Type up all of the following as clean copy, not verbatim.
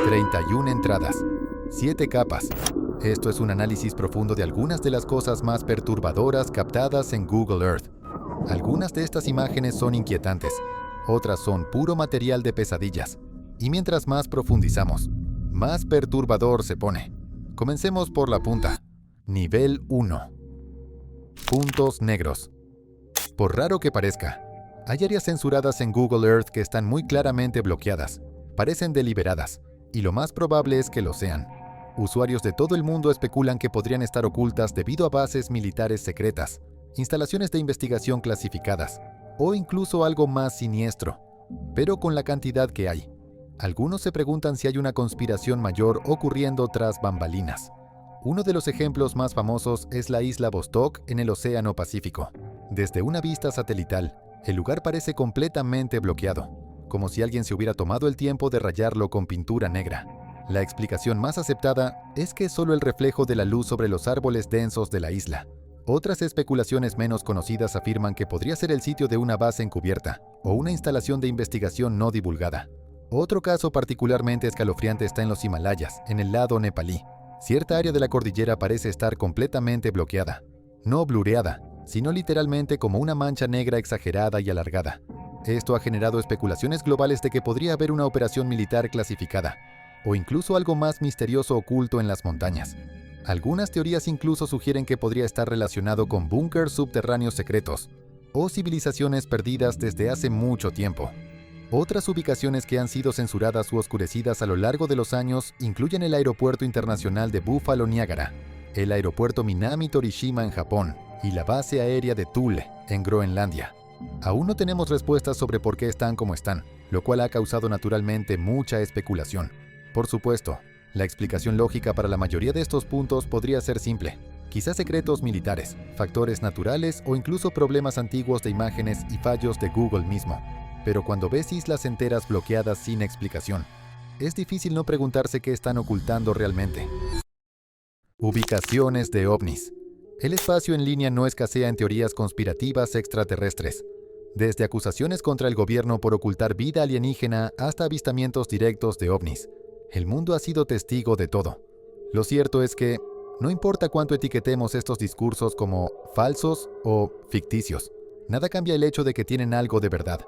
31 entradas, 7 capas. Esto es un análisis profundo de algunas de las cosas más perturbadoras captadas en Google Earth. Algunas de estas imágenes son inquietantes, otras son puro material de pesadillas. Y mientras más profundizamos, más perturbador se pone. Comencemos por la punta. Nivel 1. Puntos negros. Por raro que parezca, hay áreas censuradas en Google Earth que están muy claramente bloqueadas, parecen deliberadas, y lo más probable es que lo sean. Usuarios de todo el mundo especulan que podrían estar ocultas debido a bases militares secretas, instalaciones de investigación clasificadas, o incluso algo más siniestro. Pero con la cantidad que hay, algunos se preguntan si hay una conspiración mayor ocurriendo tras bambalinas. Uno de los ejemplos más famosos es la isla Vostok en el Océano Pacífico. Desde una vista satelital, el lugar parece completamente bloqueado, como si alguien se hubiera tomado el tiempo de rayarlo con pintura negra. La explicación más aceptada es que es solo el reflejo de la luz sobre los árboles densos de la isla. Otras especulaciones menos conocidas afirman que podría ser el sitio de una base encubierta o una instalación de investigación no divulgada. Otro caso particularmente escalofriante está en los Himalayas, en el lado nepalí. Cierta área de la cordillera parece estar completamente bloqueada, no blureada, sino literalmente como una mancha negra exagerada y alargada. Esto ha generado especulaciones globales de que podría haber una operación militar clasificada, o incluso algo más misterioso oculto en las montañas. Algunas teorías incluso sugieren que podría estar relacionado con búnkers subterráneos secretos, o civilizaciones perdidas desde hace mucho tiempo. Otras ubicaciones que han sido censuradas u oscurecidas a lo largo de los años incluyen el Aeropuerto Internacional de Buffalo Niagara, el Aeropuerto Minami Torishima en Japón y la Base Aérea de Thule en Groenlandia. Aún no tenemos respuestas sobre por qué están como están, lo cual ha causado naturalmente mucha especulación. Por supuesto, la explicación lógica para la mayoría de estos puntos podría ser simple. Quizás secretos militares, factores naturales o incluso problemas antiguos de imágenes y fallos de Google mismo. Pero cuando ves islas enteras bloqueadas sin explicación, es difícil no preguntarse qué están ocultando realmente. Ubicaciones de ovnis. El espacio en línea no escasea en teorías conspirativas extraterrestres. Desde acusaciones contra el gobierno por ocultar vida alienígena hasta avistamientos directos de ovnis. El mundo ha sido testigo de todo. Lo cierto es que, no importa cuánto etiquetemos estos discursos como falsos o ficticios, nada cambia el hecho de que tienen algo de verdad.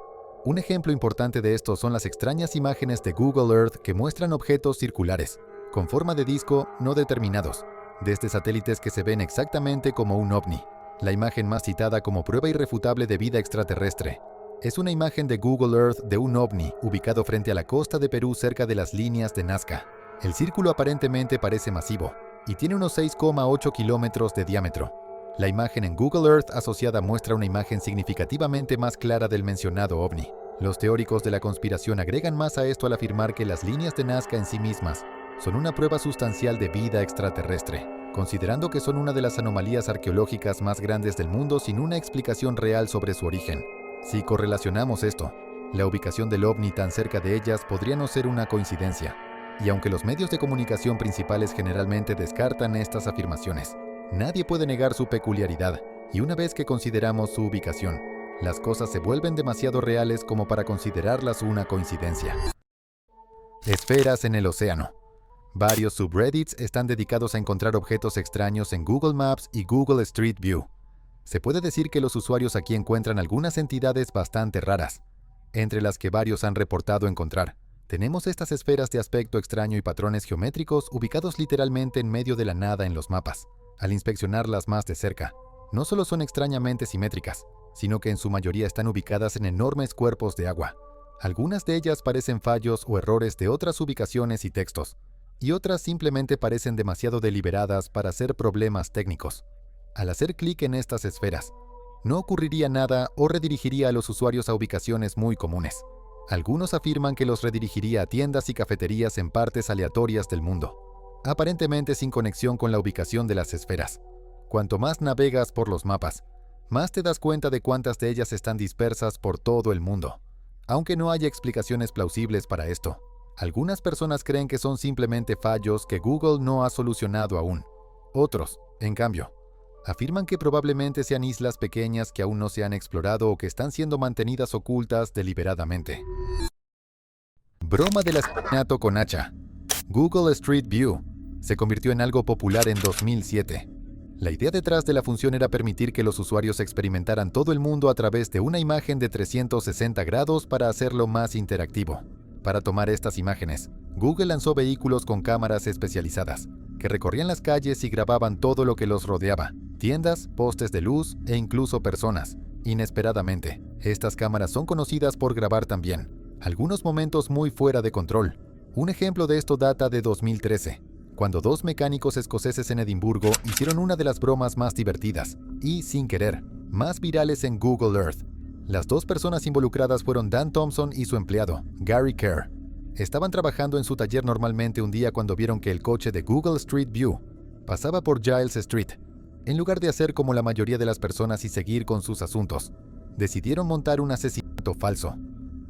Un ejemplo importante de esto son las extrañas imágenes de Google Earth que muestran objetos circulares, con forma de disco no determinados, desde satélites que se ven exactamente como un ovni. La imagen más citada como prueba irrefutable de vida extraterrestre es una imagen de Google Earth de un ovni ubicado frente a la costa de Perú cerca de las líneas de Nazca. El círculo aparentemente parece masivo y tiene unos 6,8 kilómetros de diámetro. La imagen en Google Earth asociada muestra una imagen significativamente más clara del mencionado ovni. Los teóricos de la conspiración agregan más a esto al afirmar que las líneas de Nazca en sí mismas son una prueba sustancial de vida extraterrestre, considerando que son una de las anomalías arqueológicas más grandes del mundo sin una explicación real sobre su origen. Si correlacionamos esto, la ubicación del ovni tan cerca de ellas podría no ser una coincidencia. Y aunque los medios de comunicación principales generalmente descartan estas afirmaciones, nadie puede negar su peculiaridad, y una vez que consideramos su ubicación, las cosas se vuelven demasiado reales como para considerarlas una coincidencia. Esferas en el océano. Varios subreddits están dedicados a encontrar objetos extraños en Google Maps y Google Street View. Se puede decir que los usuarios aquí encuentran algunas entidades bastante raras, entre las que varios han reportado encontrar. Tenemos estas esferas de aspecto extraño y patrones geométricos ubicados literalmente en medio de la nada en los mapas. Al inspeccionarlas más de cerca, no solo son extrañamente simétricas, sino que en su mayoría están ubicadas en enormes cuerpos de agua. Algunas de ellas parecen fallos o errores de otras ubicaciones y textos, y otras simplemente parecen demasiado deliberadas para ser problemas técnicos. Al hacer clic en estas esferas, no ocurriría nada o redirigiría a los usuarios a ubicaciones muy comunes. Algunos afirman que los redirigiría a tiendas y cafeterías en partes aleatorias del mundo, aparentemente sin conexión con la ubicación de las esferas. Cuanto más navegas por los mapas, más te das cuenta de cuántas de ellas están dispersas por todo el mundo. Aunque no haya explicaciones plausibles para esto, algunas personas creen que son simplemente fallos que Google no ha solucionado aún. Otros, en cambio, afirman que probablemente sean islas pequeñas que aún no se han explorado o que están siendo mantenidas ocultas deliberadamente. Broma del asesinato con hacha. Google Street View se convirtió en algo popular en 2007. La idea detrás de la función era permitir que los usuarios experimentaran todo el mundo a través de una imagen de 360 grados para hacerlo más interactivo. Para tomar estas imágenes, Google lanzó vehículos con cámaras especializadas, que recorrían las calles y grababan todo lo que los rodeaba: tiendas, postes de luz e incluso personas. Inesperadamente, estas cámaras son conocidas por grabar también algunos momentos muy fuera de control. Un ejemplo de esto data de 2013, cuando dos mecánicos escoceses en Edimburgo hicieron una de las bromas más divertidas y, sin querer, más virales en Google Earth. Las dos personas involucradas fueron Dan Thompson y su empleado, Gary Kerr. Estaban trabajando en su taller normalmente un día cuando vieron que el coche de Google Street View pasaba por Giles Street. En lugar de hacer como la mayoría de las personas y seguir con sus asuntos, decidieron montar un asesinato falso.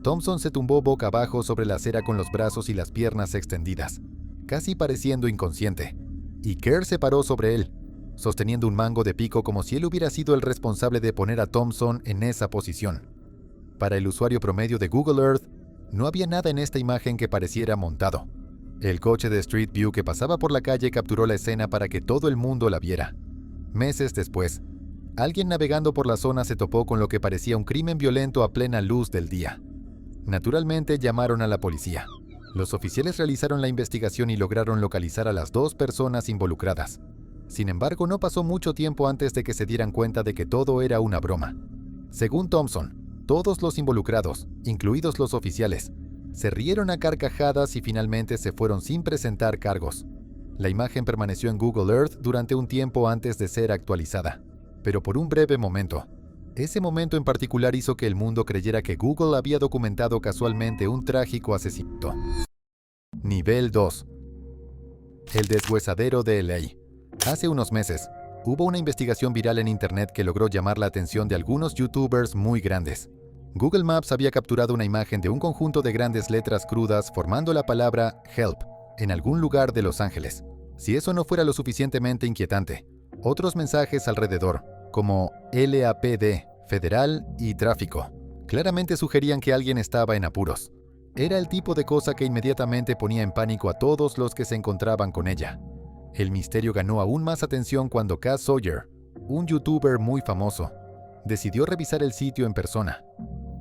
Thompson se tumbó boca abajo sobre la acera con los brazos y las piernas extendidas, casi pareciendo inconsciente, y Kerr se paró sobre él, sosteniendo un mango de pico como si él hubiera sido el responsable de poner a Thompson en esa posición. Para el usuario promedio de Google Earth, no había nada en esta imagen que pareciera montado. El coche de Street View que pasaba por la calle capturó la escena para que todo el mundo la viera. Meses después, alguien navegando por la zona se topó con lo que parecía un crimen violento a plena luz del día. Naturalmente llamaron a la policía. Los oficiales realizaron la investigación y lograron localizar a las dos personas involucradas. Sin embargo, no pasó mucho tiempo antes de que se dieran cuenta de que todo era una broma. Según Thompson, todos los involucrados, incluidos los oficiales, se rieron a carcajadas y finalmente se fueron sin presentar cargos. La imagen permaneció en Google Earth durante un tiempo antes de ser actualizada, pero por un breve momento. Ese momento en particular hizo que el mundo creyera que Google había documentado casualmente un trágico asesinato. Nivel 2. El deshuesadero de LA. Hace unos meses, hubo una investigación viral en Internet que logró llamar la atención de algunos youtubers muy grandes. Google Maps había capturado una imagen de un conjunto de grandes letras crudas formando la palabra Help en algún lugar de Los Ángeles. Si eso no fuera lo suficientemente inquietante, otros mensajes alrededor, como LAPD, Federal y Tráfico, claramente sugerían que alguien estaba en apuros. Era el tipo de cosa que inmediatamente ponía en pánico a todos los que se encontraban con ella. El misterio ganó aún más atención cuando Cass Sawyer, un youtuber muy famoso, decidió revisar el sitio en persona.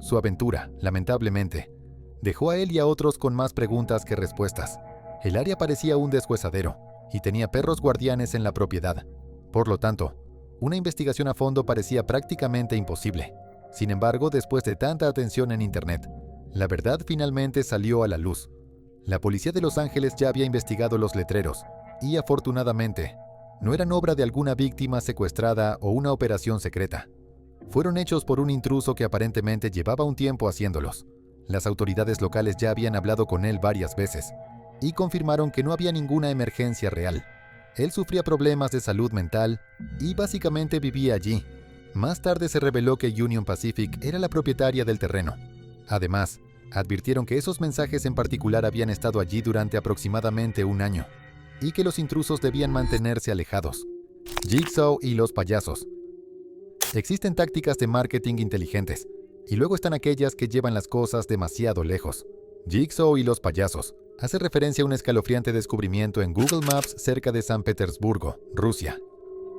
Su aventura, lamentablemente, dejó a él y a otros con más preguntas que respuestas. El área parecía un deshuesadero y tenía perros guardianes en la propiedad. Por lo tanto, una investigación a fondo parecía prácticamente imposible. Sin embargo, después de tanta atención en Internet, la verdad finalmente salió a la luz. La policía de Los Ángeles ya había investigado los letreros y, afortunadamente, no eran obra de alguna víctima secuestrada o una operación secreta. Fueron hechos por un intruso que aparentemente llevaba un tiempo haciéndolos. Las autoridades locales ya habían hablado con él varias veces y confirmaron que no había ninguna emergencia real. Él sufría problemas de salud mental y básicamente vivía allí. Más tarde se reveló que Union Pacific era la propietaria del terreno. Además, advirtieron que esos mensajes en particular habían estado allí durante aproximadamente un año y que los intrusos debían mantenerse alejados. Jigsaw y los payasos. Existen tácticas de marketing inteligentes y luego están aquellas que llevan las cosas demasiado lejos. Jigsaw y los payasos hace referencia a un escalofriante descubrimiento en Google Maps cerca de San Petersburgo, Rusia.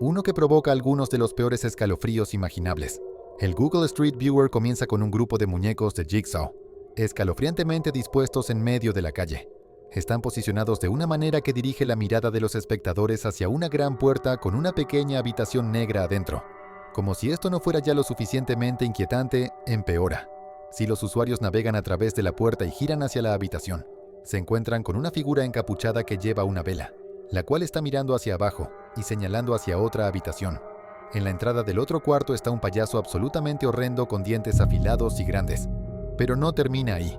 Uno que provoca algunos de los peores escalofríos imaginables. El Google Street Viewer comienza con un grupo de muñecos de Jigsaw, escalofriantemente dispuestos en medio de la calle. Están posicionados de una manera que dirige la mirada de los espectadores hacia una gran puerta con una pequeña habitación negra adentro. Como si esto no fuera ya lo suficientemente inquietante, empeora. Si los usuarios navegan a través de la puerta y giran hacia la habitación, se encuentran con una figura encapuchada que lleva una vela, la cual está mirando hacia abajo y señalando hacia otra habitación. En la entrada del otro cuarto está un payaso absolutamente horrendo con dientes afilados y grandes. Pero no termina ahí.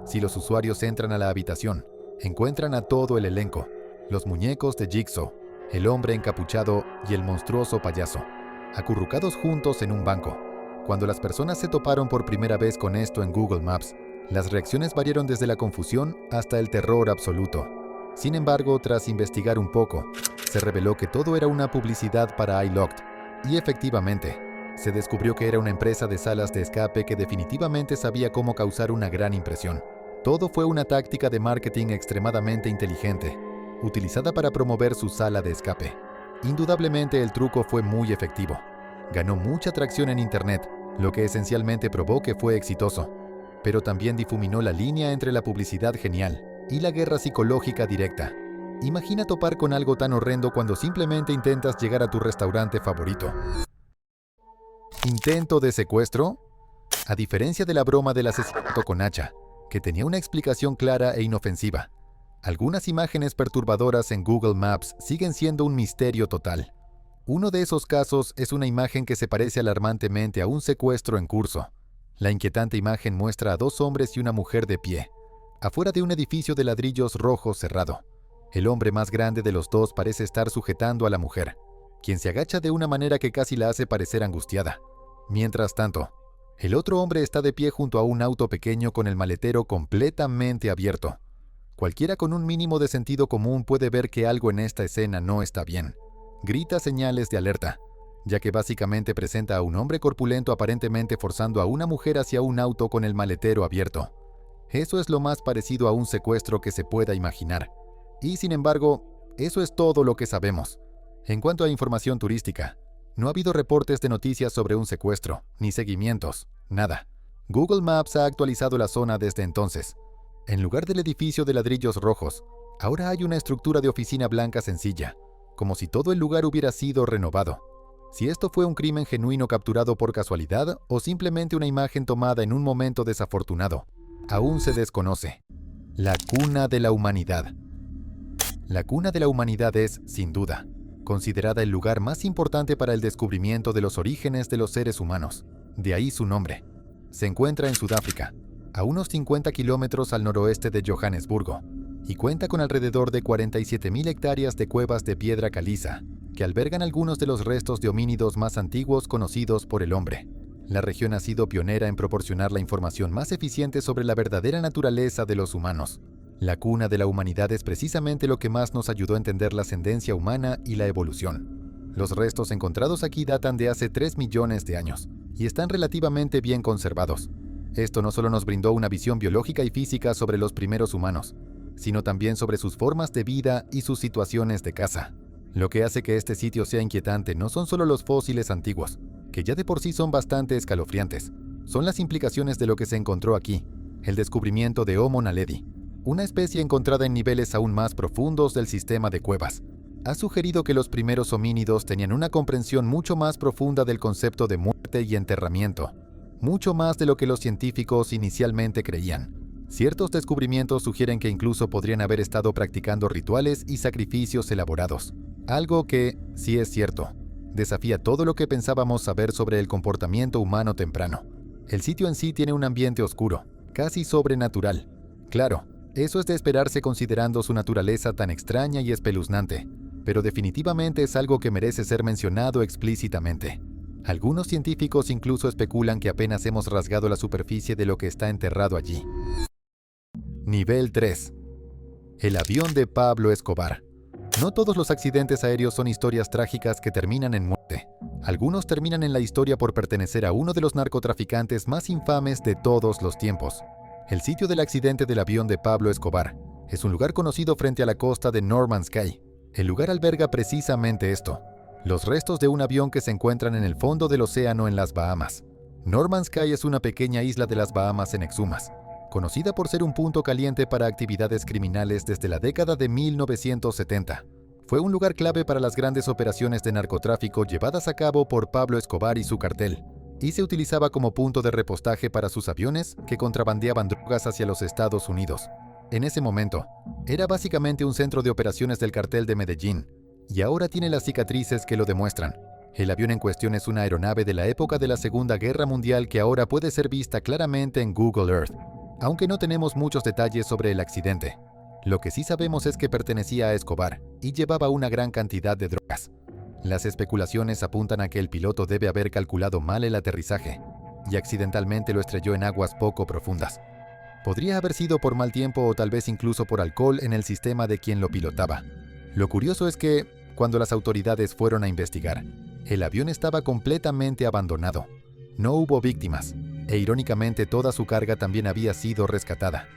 Si los usuarios entran a la habitación, encuentran a todo el elenco, los muñecos de Jigsaw, el hombre encapuchado y el monstruoso payaso, acurrucados juntos en un banco. Cuando las personas se toparon por primera vez con esto en Google Maps, las reacciones variaron desde la confusión hasta el terror absoluto. Sin embargo, tras investigar un poco, se reveló que todo era una publicidad para iLocked, y efectivamente, se descubrió que era una empresa de salas de escape que definitivamente sabía cómo causar una gran impresión. Todo fue una táctica de marketing extremadamente inteligente, utilizada para promover su sala de escape. Indudablemente el truco fue muy efectivo. Ganó mucha tracción en Internet, lo que esencialmente probó que fue exitoso, pero también difuminó la línea entre la publicidad genial y la guerra psicológica directa. Imagina topar con algo tan horrendo cuando simplemente intentas llegar a tu restaurante favorito. ¿Intento de secuestro? A diferencia de la broma del asesinato con hacha, que tenía una explicación clara e inofensiva, algunas imágenes perturbadoras en Google Maps siguen siendo un misterio total. Uno de esos casos es una imagen que se parece alarmantemente a un secuestro en curso. La inquietante imagen muestra a dos hombres y una mujer de pie, afuera de un edificio de ladrillos rojos cerrado. El hombre más grande de los dos parece estar sujetando a la mujer, quien se agacha de una manera que casi la hace parecer angustiada. Mientras tanto, el otro hombre está de pie junto a un auto pequeño con el maletero completamente abierto. Cualquiera con un mínimo de sentido común puede ver que algo en esta escena no está bien. Grita señales de alerta, ya que básicamente presenta a un hombre corpulento aparentemente forzando a una mujer hacia un auto con el maletero abierto. Eso es lo más parecido a un secuestro que se pueda imaginar. Y sin embargo, eso es todo lo que sabemos. En cuanto a información turística, no ha habido reportes de noticias sobre un secuestro, ni seguimientos, nada. Google Maps ha actualizado la zona desde entonces. En lugar del edificio de ladrillos rojos, ahora hay una estructura de oficina blanca sencilla, como si todo el lugar hubiera sido renovado. Si esto fue un crimen genuino capturado por casualidad o simplemente una imagen tomada en un momento desafortunado, aún se desconoce. La cuna de la humanidad. La cuna de la humanidad es, sin duda, considerada el lugar más importante para el descubrimiento de los orígenes de los seres humanos. De ahí su nombre. Se encuentra en Sudáfrica, a unos 50 kilómetros al noroeste de Johannesburgo, y cuenta con alrededor de 47.000 hectáreas de cuevas de piedra caliza, que albergan algunos de los restos de homínidos más antiguos conocidos por el hombre. La región ha sido pionera en proporcionar la información más eficiente sobre la verdadera naturaleza de los humanos. La cuna de la humanidad es precisamente lo que más nos ayudó a entender la ascendencia humana y la evolución. Los restos encontrados aquí datan de hace 3 millones de años, y están relativamente bien conservados. Esto no solo nos brindó una visión biológica y física sobre los primeros humanos, sino también sobre sus formas de vida y sus situaciones de caza. Lo que hace que este sitio sea inquietante no son solo los fósiles antiguos, que ya de por sí son bastante escalofriantes, son las implicaciones de lo que se encontró aquí, el descubrimiento de Homo naledi, una especie encontrada en niveles aún más profundos del sistema de cuevas. Ha sugerido que los primeros homínidos tenían una comprensión mucho más profunda del concepto de muerte y enterramiento, mucho más de lo que los científicos inicialmente creían. Ciertos descubrimientos sugieren que incluso podrían haber estado practicando rituales y sacrificios elaborados, algo que, si es cierto, desafía todo lo que pensábamos saber sobre el comportamiento humano temprano. El sitio en sí tiene un ambiente oscuro, casi sobrenatural. Claro, eso es de esperarse considerando su naturaleza tan extraña y espeluznante, pero definitivamente es algo que merece ser mencionado explícitamente. Algunos científicos incluso especulan que apenas hemos rasgado la superficie de lo que está enterrado allí. Nivel 3. El avión de Pablo Escobar. No todos los accidentes aéreos son historias trágicas que terminan en muerte. Algunos terminan en la historia por pertenecer a uno de los narcotraficantes más infames de todos los tiempos. El sitio del accidente del avión de Pablo Escobar es un lugar conocido frente a la costa de No Man's Sky. El lugar alberga precisamente esto, los restos de un avión que se encuentran en el fondo del océano en las Bahamas. No Man's Sky es una pequeña isla de las Bahamas en exumas, conocida por ser un punto caliente para actividades criminales desde la década de 1970. Fue un lugar clave para las grandes operaciones de narcotráfico llevadas a cabo por Pablo Escobar y su cartel, y se utilizaba como punto de repostaje para sus aviones que contrabandeaban drogas hacia los Estados Unidos. En ese momento, era básicamente un centro de operaciones del cartel de Medellín, y ahora tiene las cicatrices que lo demuestran. El avión en cuestión es una aeronave de la época de la Segunda Guerra Mundial que ahora puede ser vista claramente en Google Earth, aunque no tenemos muchos detalles sobre el accidente. Lo que sí sabemos es que pertenecía a Escobar y llevaba una gran cantidad de drogas. Las especulaciones apuntan a que el piloto debe haber calculado mal el aterrizaje y accidentalmente lo estrelló en aguas poco profundas. Podría haber sido por mal tiempo o tal vez incluso por alcohol en el sistema de quien lo pilotaba. Lo curioso es que, cuando las autoridades fueron a investigar, el avión estaba completamente abandonado. No hubo víctimas, e irónicamente toda su carga también había sido rescatada.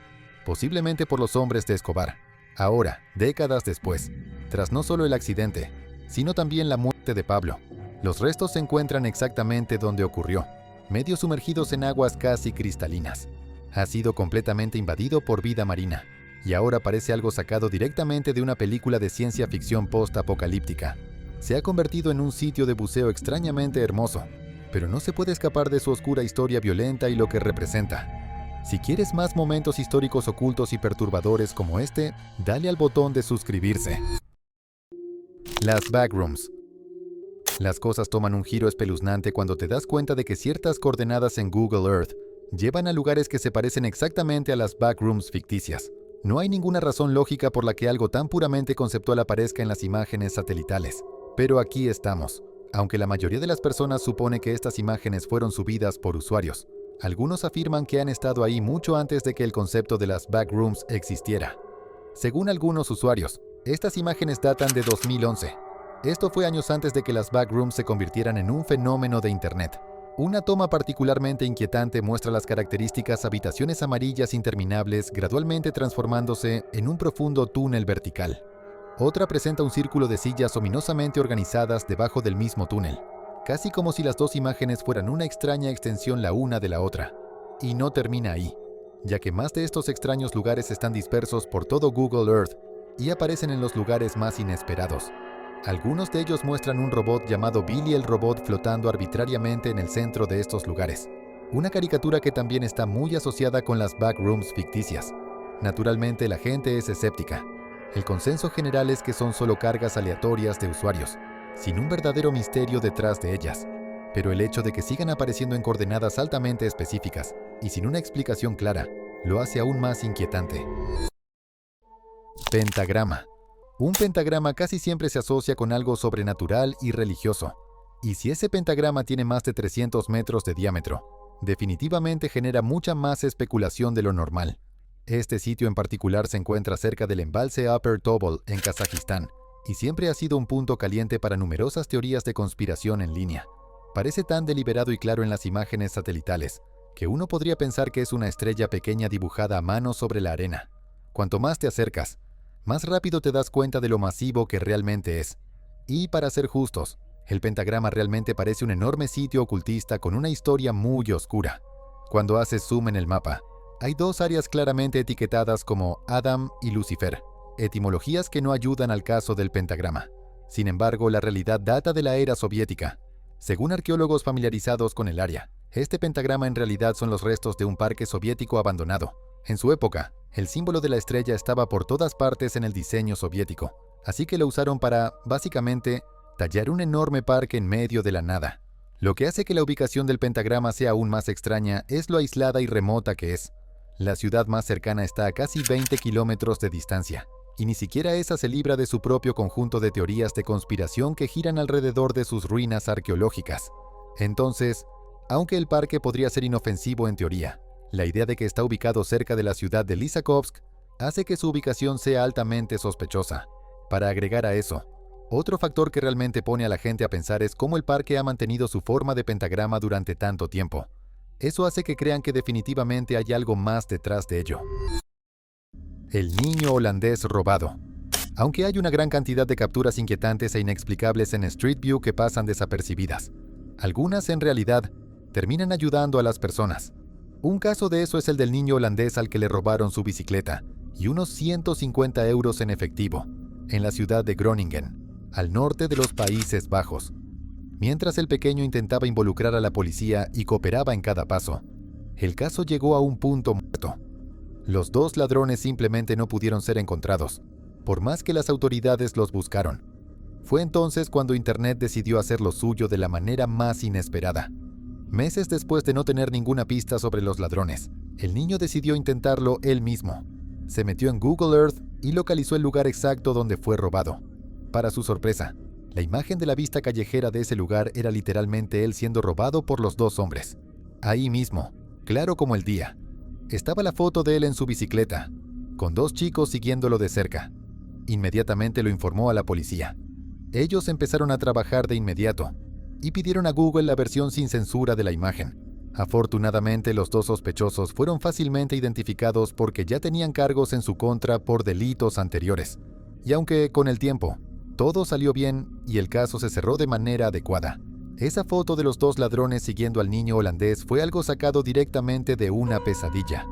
posiblemente por los hombres de Escobar. Ahora, décadas después, tras no solo el accidente, sino también la muerte de Pablo, los restos se encuentran exactamente donde ocurrió, medio sumergidos en aguas casi cristalinas. Ha sido completamente invadido por vida marina, y ahora parece algo sacado directamente de una película de ciencia ficción post-apocalíptica. Se ha convertido en un sitio de buceo extrañamente hermoso, pero no se puede escapar de su oscura historia violenta y lo que representa. Si quieres más momentos históricos ocultos y perturbadores como este, dale al botón de suscribirse. Las backrooms. Las cosas toman un giro espeluznante cuando te das cuenta de que ciertas coordenadas en Google Earth llevan a lugares que se parecen exactamente a las backrooms ficticias. No hay ninguna razón lógica por la que algo tan puramente conceptual aparezca en las imágenes satelitales. Pero aquí estamos. Aunque la mayoría de las personas supone que estas imágenes fueron subidas por usuarios, algunos afirman que han estado ahí mucho antes de que el concepto de las backrooms existiera. Según algunos usuarios, estas imágenes datan de 2011. Esto fue años antes de que las backrooms se convirtieran en un fenómeno de Internet. Una toma particularmente inquietante muestra las características habitaciones amarillas interminables gradualmente transformándose en un profundo túnel vertical. Otra presenta un círculo de sillas ominosamente organizadas debajo del mismo túnel, casi como si las dos imágenes fueran una extraña extensión la una de la otra. Y no termina ahí, ya que más de estos extraños lugares están dispersos por todo Google Earth y aparecen en los lugares más inesperados. Algunos de ellos muestran un robot llamado Billy el Robot flotando arbitrariamente en el centro de estos lugares. Una caricatura que también está muy asociada con las backrooms ficticias. Naturalmente la gente es escéptica. El consenso general es que son solo cargas aleatorias de usuarios, sin un verdadero misterio detrás de ellas. Pero el hecho de que sigan apareciendo en coordenadas altamente específicas y sin una explicación clara, lo hace aún más inquietante. Pentagrama. Un pentagrama casi siempre se asocia con algo sobrenatural y religioso. Y si ese pentagrama tiene más de 300 metros de diámetro, definitivamente genera mucha más especulación de lo normal. Este sitio en particular se encuentra cerca del embalse Upper Tobol en Kazajistán, y siempre ha sido un punto caliente para numerosas teorías de conspiración en línea. Parece tan deliberado y claro en las imágenes satelitales, que uno podría pensar que es una estrella pequeña dibujada a mano sobre la arena. Cuanto más te acercas, más rápido te das cuenta de lo masivo que realmente es. Y para ser justos, el pentagrama realmente parece un enorme sitio ocultista con una historia muy oscura. Cuando haces zoom en el mapa, hay dos áreas claramente etiquetadas como Adam y Lucifer, etimologías que no ayudan al caso del pentagrama. Sin embargo, la realidad data de la era soviética. Según arqueólogos familiarizados con el área, este pentagrama en realidad son los restos de un parque soviético abandonado. En su época, el símbolo de la estrella estaba por todas partes en el diseño soviético, así que lo usaron para, básicamente, tallar un enorme parque en medio de la nada. Lo que hace que la ubicación del pentagrama sea aún más extraña es lo aislada y remota que es. La ciudad más cercana está a casi 20 kilómetros de distancia, y ni siquiera esa se libra de su propio conjunto de teorías de conspiración que giran alrededor de sus ruinas arqueológicas. Entonces, aunque el parque podría ser inofensivo en teoría, la idea de que está ubicado cerca de la ciudad de Lysakovsk hace que su ubicación sea altamente sospechosa. Para agregar a eso, otro factor que realmente pone a la gente a pensar es cómo el parque ha mantenido su forma de pentagrama durante tanto tiempo. Eso hace que crean que definitivamente hay algo más detrás de ello. El niño holandés robado. Aunque hay una gran cantidad de capturas inquietantes e inexplicables en Street View que pasan desapercibidas, algunas en realidad terminan ayudando a las personas. Un caso de eso es el del niño holandés al que le robaron su bicicleta y unos 150 euros en efectivo, en la ciudad de Groningen, al norte de los Países Bajos. Mientras el pequeño intentaba involucrar a la policía y cooperaba en cada paso, el caso llegó a un punto muerto. Los dos ladrones simplemente no pudieron ser encontrados, por más que las autoridades los buscaron. Fue entonces cuando Internet decidió hacer lo suyo de la manera más inesperada. Meses después de no tener ninguna pista sobre los ladrones, el niño decidió intentarlo él mismo. Se metió en Google Earth y localizó el lugar exacto donde fue robado. Para su sorpresa, la imagen de la vista callejera de ese lugar era literalmente él siendo robado por los dos hombres. Ahí mismo, claro como el día, estaba la foto de él en su bicicleta, con dos chicos siguiéndolo de cerca. Inmediatamente lo informó a la policía. Ellos empezaron a trabajar de inmediato y pidieron a Google la versión sin censura de la imagen. Afortunadamente, los dos sospechosos fueron fácilmente identificados porque ya tenían cargos en su contra por delitos anteriores. Y aunque, con el tiempo, todo salió bien y el caso se cerró de manera adecuada, esa foto de los dos ladrones siguiendo al niño holandés fue algo sacado directamente de una pesadilla.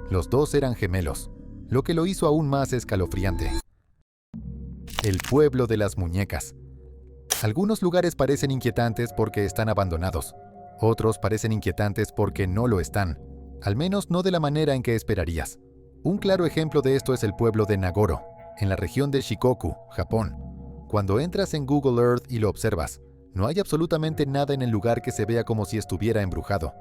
Los dos eran gemelos, lo que lo hizo aún más escalofriante. El pueblo de las muñecas. Algunos lugares parecen inquietantes porque están abandonados. Otros parecen inquietantes porque no lo están, al menos no de la manera en que esperarías. Un claro ejemplo de esto es el pueblo de Nagoro, en la región de Shikoku, Japón. Cuando entras en Google Earth y lo observas, no hay absolutamente nada en el lugar que se vea como si estuviera embrujado.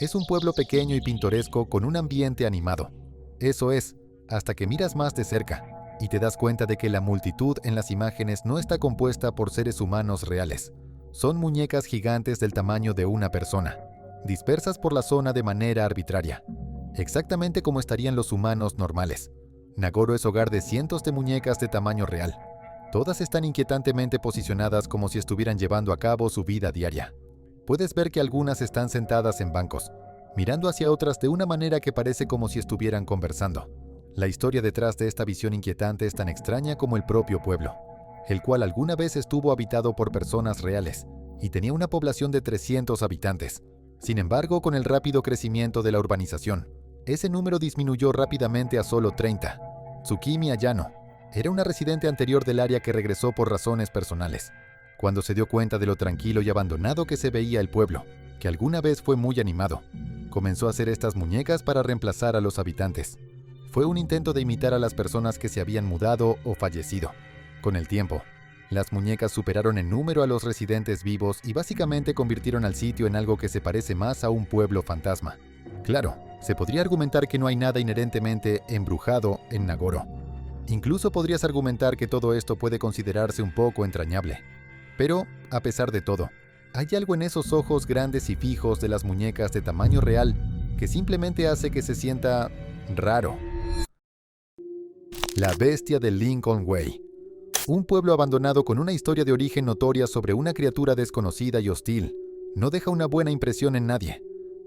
Es un pueblo pequeño y pintoresco con un ambiente animado. Eso es, hasta que miras más de cerca y te das cuenta de que la multitud en las imágenes no está compuesta por seres humanos reales. Son muñecas gigantes del tamaño de una persona, dispersas por la zona de manera arbitraria, exactamente como estarían los humanos normales. Nagoro es hogar de cientos de muñecas de tamaño real. Todas están inquietantemente posicionadas como si estuvieran llevando a cabo su vida diaria. Puedes ver que algunas están sentadas en bancos, mirando hacia otras de una manera que parece como si estuvieran conversando. La historia detrás de esta visión inquietante es tan extraña como el propio pueblo, el cual alguna vez estuvo habitado por personas reales y tenía una población de 300 habitantes. Sin embargo, con el rápido crecimiento de la urbanización, ese número disminuyó rápidamente a solo 30. Tsukimi Ayano era una residente anterior del área que regresó por razones personales. Cuando se dio cuenta de lo tranquilo y abandonado que se veía el pueblo, que alguna vez fue muy animado, comenzó a hacer estas muñecas para reemplazar a los habitantes. Fue un intento de imitar a las personas que se habían mudado o fallecido. Con el tiempo, las muñecas superaron en número a los residentes vivos y básicamente convirtieron al sitio en algo que se parece más a un pueblo fantasma. Claro, se podría argumentar que no hay nada inherentemente embrujado en Nagoro. Incluso podrías argumentar que todo esto puede considerarse un poco entrañable. Pero, a pesar de todo, hay algo en esos ojos grandes y fijos de las muñecas de tamaño real que simplemente hace que se sienta raro. La bestia de Lincoln Way. Un pueblo abandonado con una historia de origen notoria sobre una criatura desconocida y hostil no deja una buena impresión en nadie.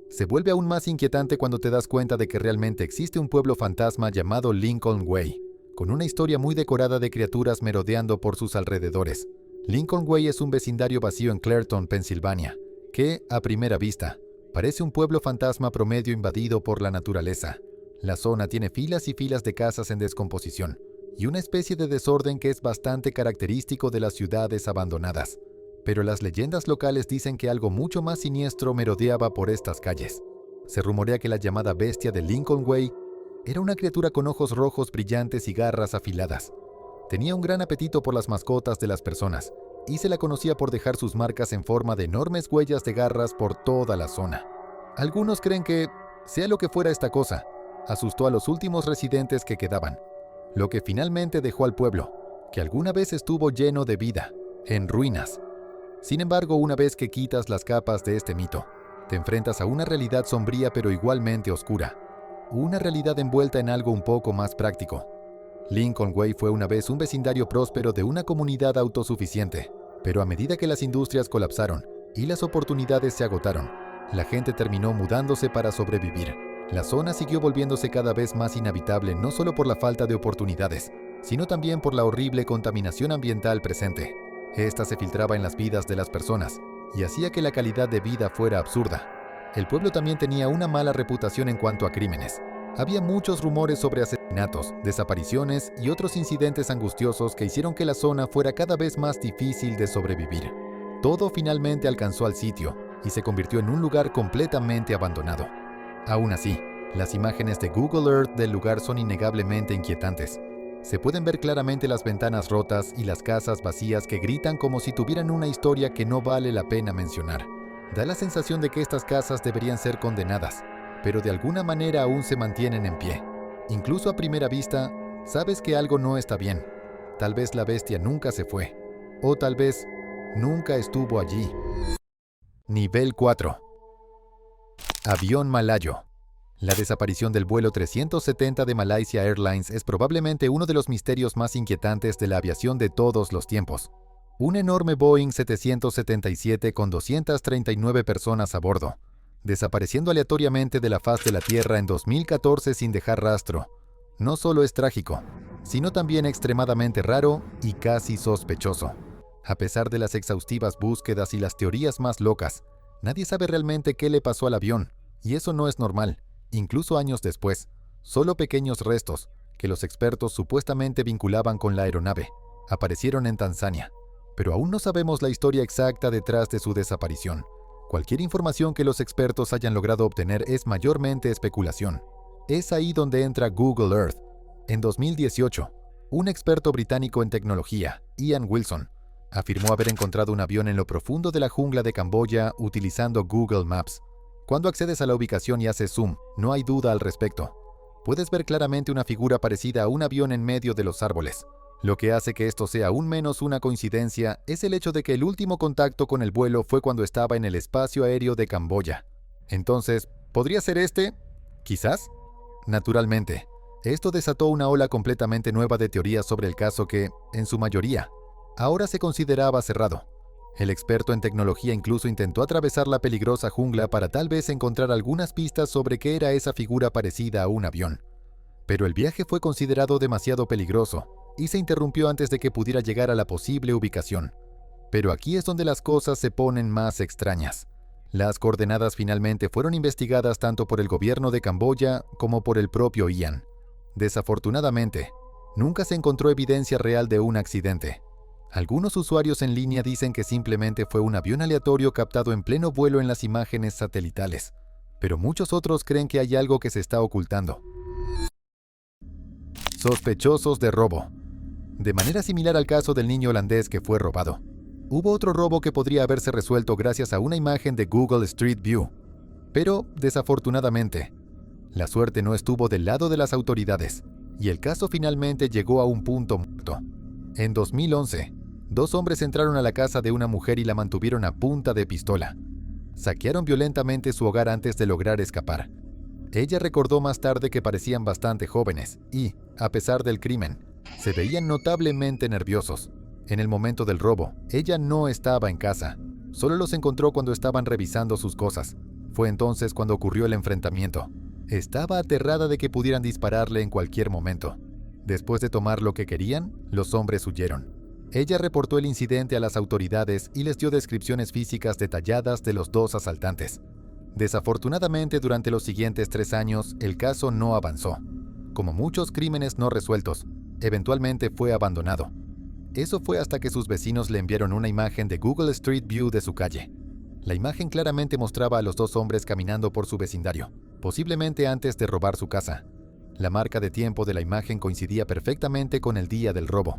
Se vuelve aún más inquietante cuando te das cuenta de que realmente existe un pueblo fantasma llamado Lincoln Way, con una historia muy decorada de criaturas merodeando por sus alrededores. Lincoln Way es un vecindario vacío en Clerton, Pensilvania, que, a primera vista, parece un pueblo fantasma promedio invadido por la naturaleza. La zona tiene filas y filas de casas en descomposición, y una especie de desorden que es bastante característico de las ciudades abandonadas. Pero las leyendas locales dicen que algo mucho más siniestro merodeaba por estas calles. Se rumorea que la llamada bestia de Lincoln Way era una criatura con ojos rojos brillantes y garras afiladas. Tenía un gran apetito por las mascotas de las personas, y se la conocía por dejar sus marcas en forma de enormes huellas de garras por toda la zona. Algunos creen que, sea lo que fuera esta cosa, asustó a los últimos residentes que quedaban, lo que finalmente dejó al pueblo, que alguna vez estuvo lleno de vida, en ruinas. Sin embargo, una vez que quitas las capas de este mito, te enfrentas a una realidad sombría pero igualmente oscura, una realidad envuelta en algo un poco más práctico. Lincoln Way fue una vez un vecindario próspero de una comunidad autosuficiente, pero a medida que las industrias colapsaron y las oportunidades se agotaron, la gente terminó mudándose para sobrevivir. La zona siguió volviéndose cada vez más inhabitable no solo por la falta de oportunidades, sino también por la horrible contaminación ambiental presente. Esta se filtraba en las vidas de las personas y hacía que la calidad de vida fuera absurda. El pueblo también tenía una mala reputación en cuanto a crímenes. Había muchos rumores sobre asesinatos, desapariciones y otros incidentes angustiosos que hicieron que la zona fuera cada vez más difícil de sobrevivir. Todo finalmente alcanzó al sitio y se convirtió en un lugar completamente abandonado. Aún así, las imágenes de Google Earth del lugar son innegablemente inquietantes. Se pueden ver claramente las ventanas rotas y las casas vacías que gritan como si tuvieran una historia que no vale la pena mencionar. Da la sensación de que estas casas deberían ser condenadas, pero de alguna manera aún se mantienen en pie. Incluso a primera vista, sabes que algo no está bien. Tal vez la bestia nunca se fue, o tal vez nunca estuvo allí. Nivel 4. Avión malayo. La desaparición del vuelo 370 de Malaysia Airlines es probablemente uno de los misterios más inquietantes de la aviación de todos los tiempos. Un enorme Boeing 777 con 239 personas a bordo desapareciendo aleatoriamente de la faz de la Tierra en 2014 sin dejar rastro. No solo es trágico, sino también extremadamente raro y casi sospechoso. A pesar de las exhaustivas búsquedas y las teorías más locas, nadie sabe realmente qué le pasó al avión, y eso no es normal. Incluso años después, solo pequeños restos, que los expertos supuestamente vinculaban con la aeronave, aparecieron en Tanzania. Pero aún no sabemos la historia exacta detrás de su desaparición. Cualquier información que los expertos hayan logrado obtener es mayormente especulación. Es ahí donde entra Google Earth. En 2018, un experto británico en tecnología, Ian Wilson, afirmó haber encontrado un avión en lo profundo de la jungla de Camboya utilizando Google Maps. Cuando accedes a la ubicación y haces zoom, no hay duda al respecto. Puedes ver claramente una figura parecida a un avión en medio de los árboles. Lo que hace que esto sea aún menos una coincidencia es el hecho de que el último contacto con el vuelo fue cuando estaba en el espacio aéreo de Camboya. Entonces, ¿podría ser este? ¿Quizás? Naturalmente, esto desató una ola completamente nueva de teorías sobre el caso que, en su mayoría, ahora se consideraba cerrado. El experto en tecnología incluso intentó atravesar la peligrosa jungla para tal vez encontrar algunas pistas sobre qué era esa figura parecida a un avión. Pero el viaje fue considerado demasiado peligroso y se interrumpió antes de que pudiera llegar a la posible ubicación. Pero aquí es donde las cosas se ponen más extrañas. Las coordenadas finalmente fueron investigadas tanto por el gobierno de Camboya como por el propio Ian. Desafortunadamente, nunca se encontró evidencia real de un accidente. Algunos usuarios en línea dicen que simplemente fue un avión aleatorio captado en pleno vuelo en las imágenes satelitales, pero muchos otros creen que hay algo que se está ocultando. Sospechosos de robo. De manera similar al caso del niño holandés que fue robado, hubo otro robo que podría haberse resuelto gracias a una imagen de Google Street View. Pero, desafortunadamente, la suerte no estuvo del lado de las autoridades, y el caso finalmente llegó a un punto muerto. En 2011, 2 hombres entraron a la casa de una mujer y la mantuvieron a punta de pistola. Saquearon violentamente su hogar antes de lograr escapar. Ella recordó más tarde que parecían bastante jóvenes y, a pesar del crimen, se veían notablemente nerviosos. En el momento del robo, ella no estaba en casa. Solo los encontró cuando estaban revisando sus cosas. Fue entonces cuando ocurrió el enfrentamiento. Estaba aterrada de que pudieran dispararle en cualquier momento. Después de tomar lo que querían, los hombres huyeron. Ella reportó el incidente a las autoridades y les dio descripciones físicas detalladas de los 2 asaltantes. Desafortunadamente, durante los siguientes 3 años, el caso no avanzó. Como muchos crímenes no resueltos, eventualmente fue abandonado. Eso fue hasta que sus vecinos le enviaron una imagen de Google Street View de su calle. La imagen claramente mostraba a los 2 hombres caminando por su vecindario, posiblemente antes de robar su casa. La marca de tiempo de la imagen coincidía perfectamente con el día del robo.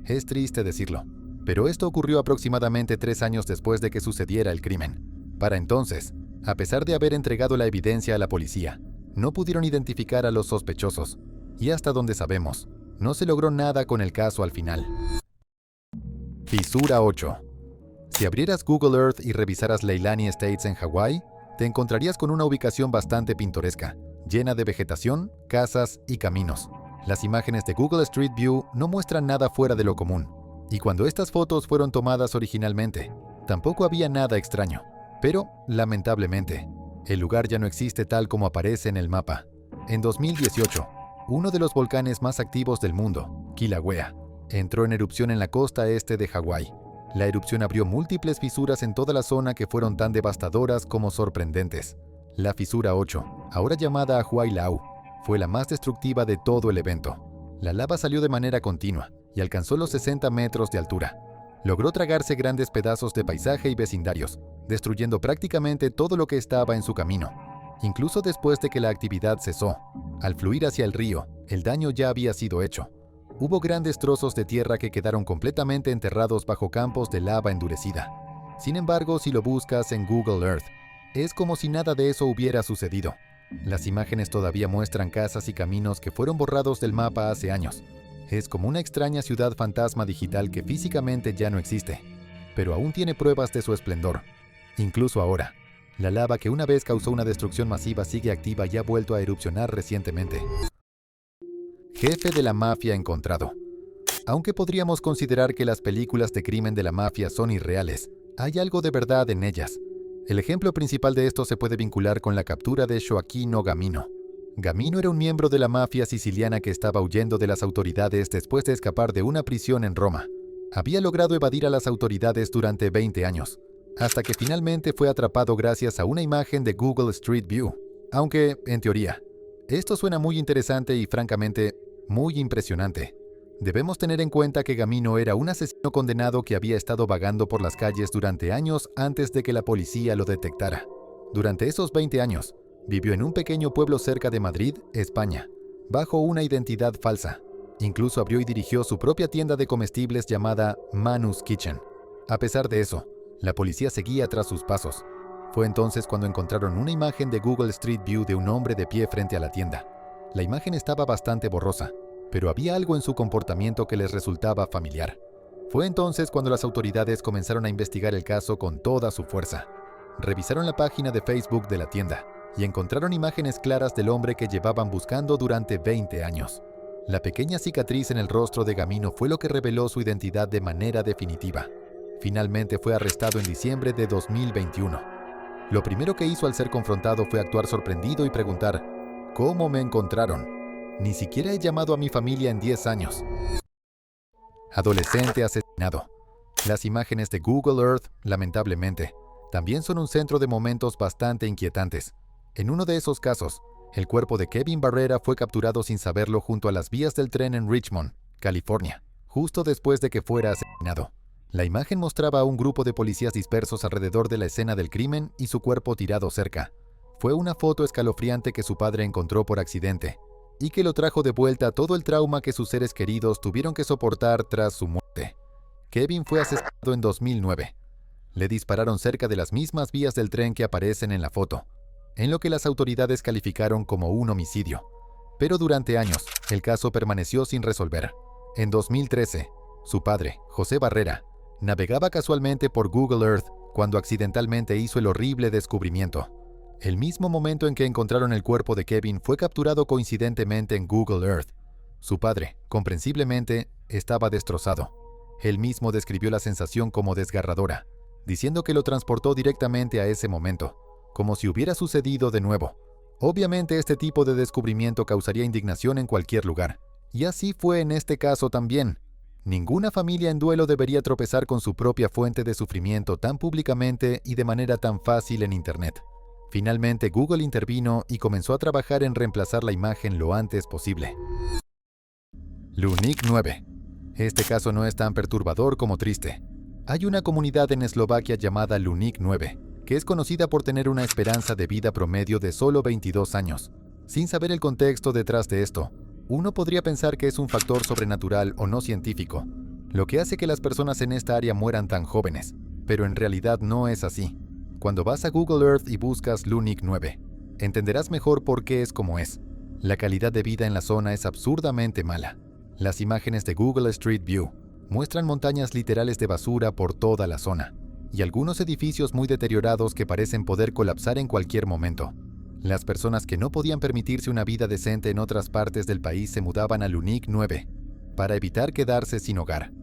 Es triste decirlo, pero esto ocurrió aproximadamente 3 años después de que sucediera el crimen. Para entonces, a pesar de haber entregado la evidencia a la policía, no pudieron identificar a los sospechosos, y hasta donde sabemos, no se logró nada con el caso al final. Fisura 8. Si abrieras Google Earth y revisaras Leilani Estates en Hawái, te encontrarías con una ubicación bastante pintoresca, llena de vegetación, casas y caminos. Las imágenes de Google Street View no muestran nada fuera de lo común, y cuando estas fotos fueron tomadas originalmente, tampoco había nada extraño. Pero, lamentablemente, el lugar ya no existe tal como aparece en el mapa. En 2018, uno de los volcanes más activos del mundo, Kilauea, entró en erupción en la costa este de Hawái. La erupción abrió múltiples fisuras en toda la zona que fueron tan devastadoras como sorprendentes. La fisura 8, ahora llamada Huailau, fue la más destructiva de todo el evento. La lava salió de manera continua y alcanzó los 60 metros de altura. Logró tragarse grandes pedazos de paisaje y vecindarios, destruyendo prácticamente todo lo que estaba en su camino. Incluso después de que la actividad cesó, al fluir hacia el río, el daño ya había sido hecho. Hubo grandes trozos de tierra que quedaron completamente enterrados bajo campos de lava endurecida. Sin embargo, si lo buscas en Google Earth, es como si nada de eso hubiera sucedido. Las imágenes todavía muestran casas y caminos que fueron borrados del mapa hace años. Es como una extraña ciudad fantasma digital que físicamente ya no existe, pero aún tiene pruebas de su esplendor. Incluso ahora, la lava que una vez causó una destrucción masiva sigue activa y ha vuelto a erupcionar recientemente. Jefe de la mafia encontrado. Aunque podríamos considerar que las películas de crimen de la mafia son irreales, hay algo de verdad en ellas. El ejemplo principal de esto se puede vincular con la captura de Gioacchino Gamino. Gamino era un miembro de la mafia siciliana que estaba huyendo de las autoridades después de escapar de una prisión en Roma. Había logrado evadir a las autoridades durante 20 años, hasta que finalmente fue atrapado gracias a una imagen de Google Street View. Aunque, en teoría, esto suena muy interesante y francamente, muy impresionante. Debemos tener en cuenta que Gamino era un asesino condenado que había estado vagando por las calles durante años antes de que la policía lo detectara. Durante esos 20 años, vivió en un pequeño pueblo cerca de Madrid, España, bajo una identidad falsa. Incluso abrió y dirigió su propia tienda de comestibles llamada Manu's Kitchen. A pesar de eso, la policía seguía tras sus pasos. Fue entonces cuando encontraron una imagen de Google Street View de un hombre de pie frente a la tienda. La imagen estaba bastante borrosa, pero había algo en su comportamiento que les resultaba familiar. Fue entonces cuando las autoridades comenzaron a investigar el caso con toda su fuerza. Revisaron la página de Facebook de la tienda y encontraron imágenes claras del hombre que llevaban buscando durante 20 años. La pequeña cicatriz en el rostro de Gamino fue lo que reveló su identidad de manera definitiva. Finalmente fue arrestado en diciembre de 2021. Lo primero que hizo al ser confrontado fue actuar sorprendido y preguntar: ¿cómo me encontraron? Ni siquiera he llamado a mi familia en 10 años. Adolescente asesinado. Las imágenes de Google Earth, lamentablemente, también son un centro de momentos bastante inquietantes. En uno de esos casos, el cuerpo de Kevin Barrera fue capturado sin saberlo junto a las vías del tren en Richmond, California, justo después de que fuera asesinado. La imagen mostraba a un grupo de policías dispersos alrededor de la escena del crimen y su cuerpo tirado cerca. Fue una foto escalofriante que su padre encontró por accidente y que lo trajo de vuelta todo el trauma que sus seres queridos tuvieron que soportar tras su muerte. Kevin fue asesinado en 2009. Le dispararon cerca de las mismas vías del tren que aparecen en la foto, en lo que las autoridades calificaron como un homicidio. Pero durante años, el caso permaneció sin resolver. En 2013, su padre, José Barrera, navegaba casualmente por Google Earth cuando accidentalmente hizo el horrible descubrimiento. El mismo momento en que encontraron el cuerpo de Kevin fue capturado coincidentemente en Google Earth. Su padre, comprensiblemente, estaba destrozado. Él mismo describió la sensación como desgarradora, diciendo que lo transportó directamente a ese momento, como si hubiera sucedido de nuevo. Obviamente este tipo de descubrimiento causaría indignación en cualquier lugar, y así fue en este caso también. Ninguna familia en duelo debería tropezar con su propia fuente de sufrimiento tan públicamente y de manera tan fácil en Internet. Finalmente Google intervino y comenzó a trabajar en reemplazar la imagen lo antes posible. Lunik 9. Este caso no es tan perturbador como triste. Hay una comunidad en Eslovaquia llamada Lunik 9, que es conocida por tener una esperanza de vida promedio de solo 22 años. Sin saber el contexto detrás de esto, uno podría pensar que es un factor sobrenatural o no científico, lo que hace que las personas en esta área mueran tan jóvenes, pero en realidad no es así. Cuando vas a Google Earth y buscas Lunik 9, entenderás mejor por qué es como es. La calidad de vida en la zona es absurdamente mala. Las imágenes de Google Street View muestran montañas literales de basura por toda la zona, y algunos edificios muy deteriorados que parecen poder colapsar en cualquier momento. Las personas que no podían permitirse una vida decente en otras partes del país se mudaban a Lunik 9 para evitar quedarse sin hogar.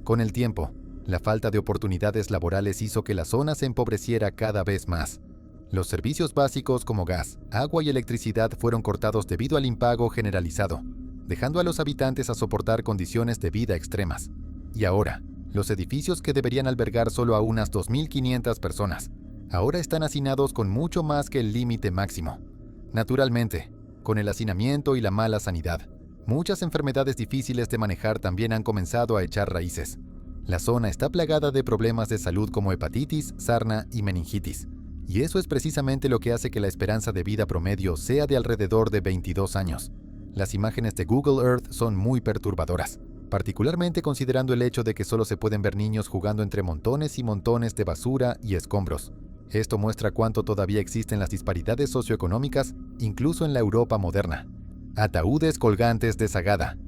Con el tiempo, la falta de oportunidades laborales hizo que la zona se empobreciera cada vez más. Los servicios básicos como gas, agua y electricidad fueron cortados debido al impago generalizado, dejando a los habitantes a soportar condiciones de vida extremas. Y ahora, los edificios que deberían albergar solo a unas 2.500 personas, ahora están hacinados con mucho más que el límite máximo. Naturalmente, con el hacinamiento y la mala sanidad, muchas enfermedades difíciles de manejar también han comenzado a echar raíces. La zona está plagada de problemas de salud como hepatitis, sarna y meningitis, y eso es precisamente lo que hace que la esperanza de vida promedio sea de alrededor de 22 años. Las imágenes de Google Earth son muy perturbadoras, particularmente considerando el hecho de que solo se pueden ver niños jugando entre montones y montones de basura y escombros. Esto muestra cuánto todavía existen las disparidades socioeconómicas, incluso en la Europa moderna. Ataúdes colgantes de sagada.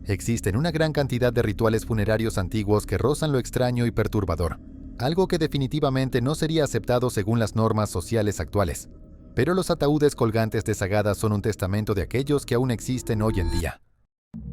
Existen una gran cantidad de rituales funerarios antiguos que rozan lo extraño y perturbador, algo que definitivamente no sería aceptado según las normas sociales actuales. Pero los ataúdes colgantes de sagada son un testamento de aquellos que aún existen hoy en día.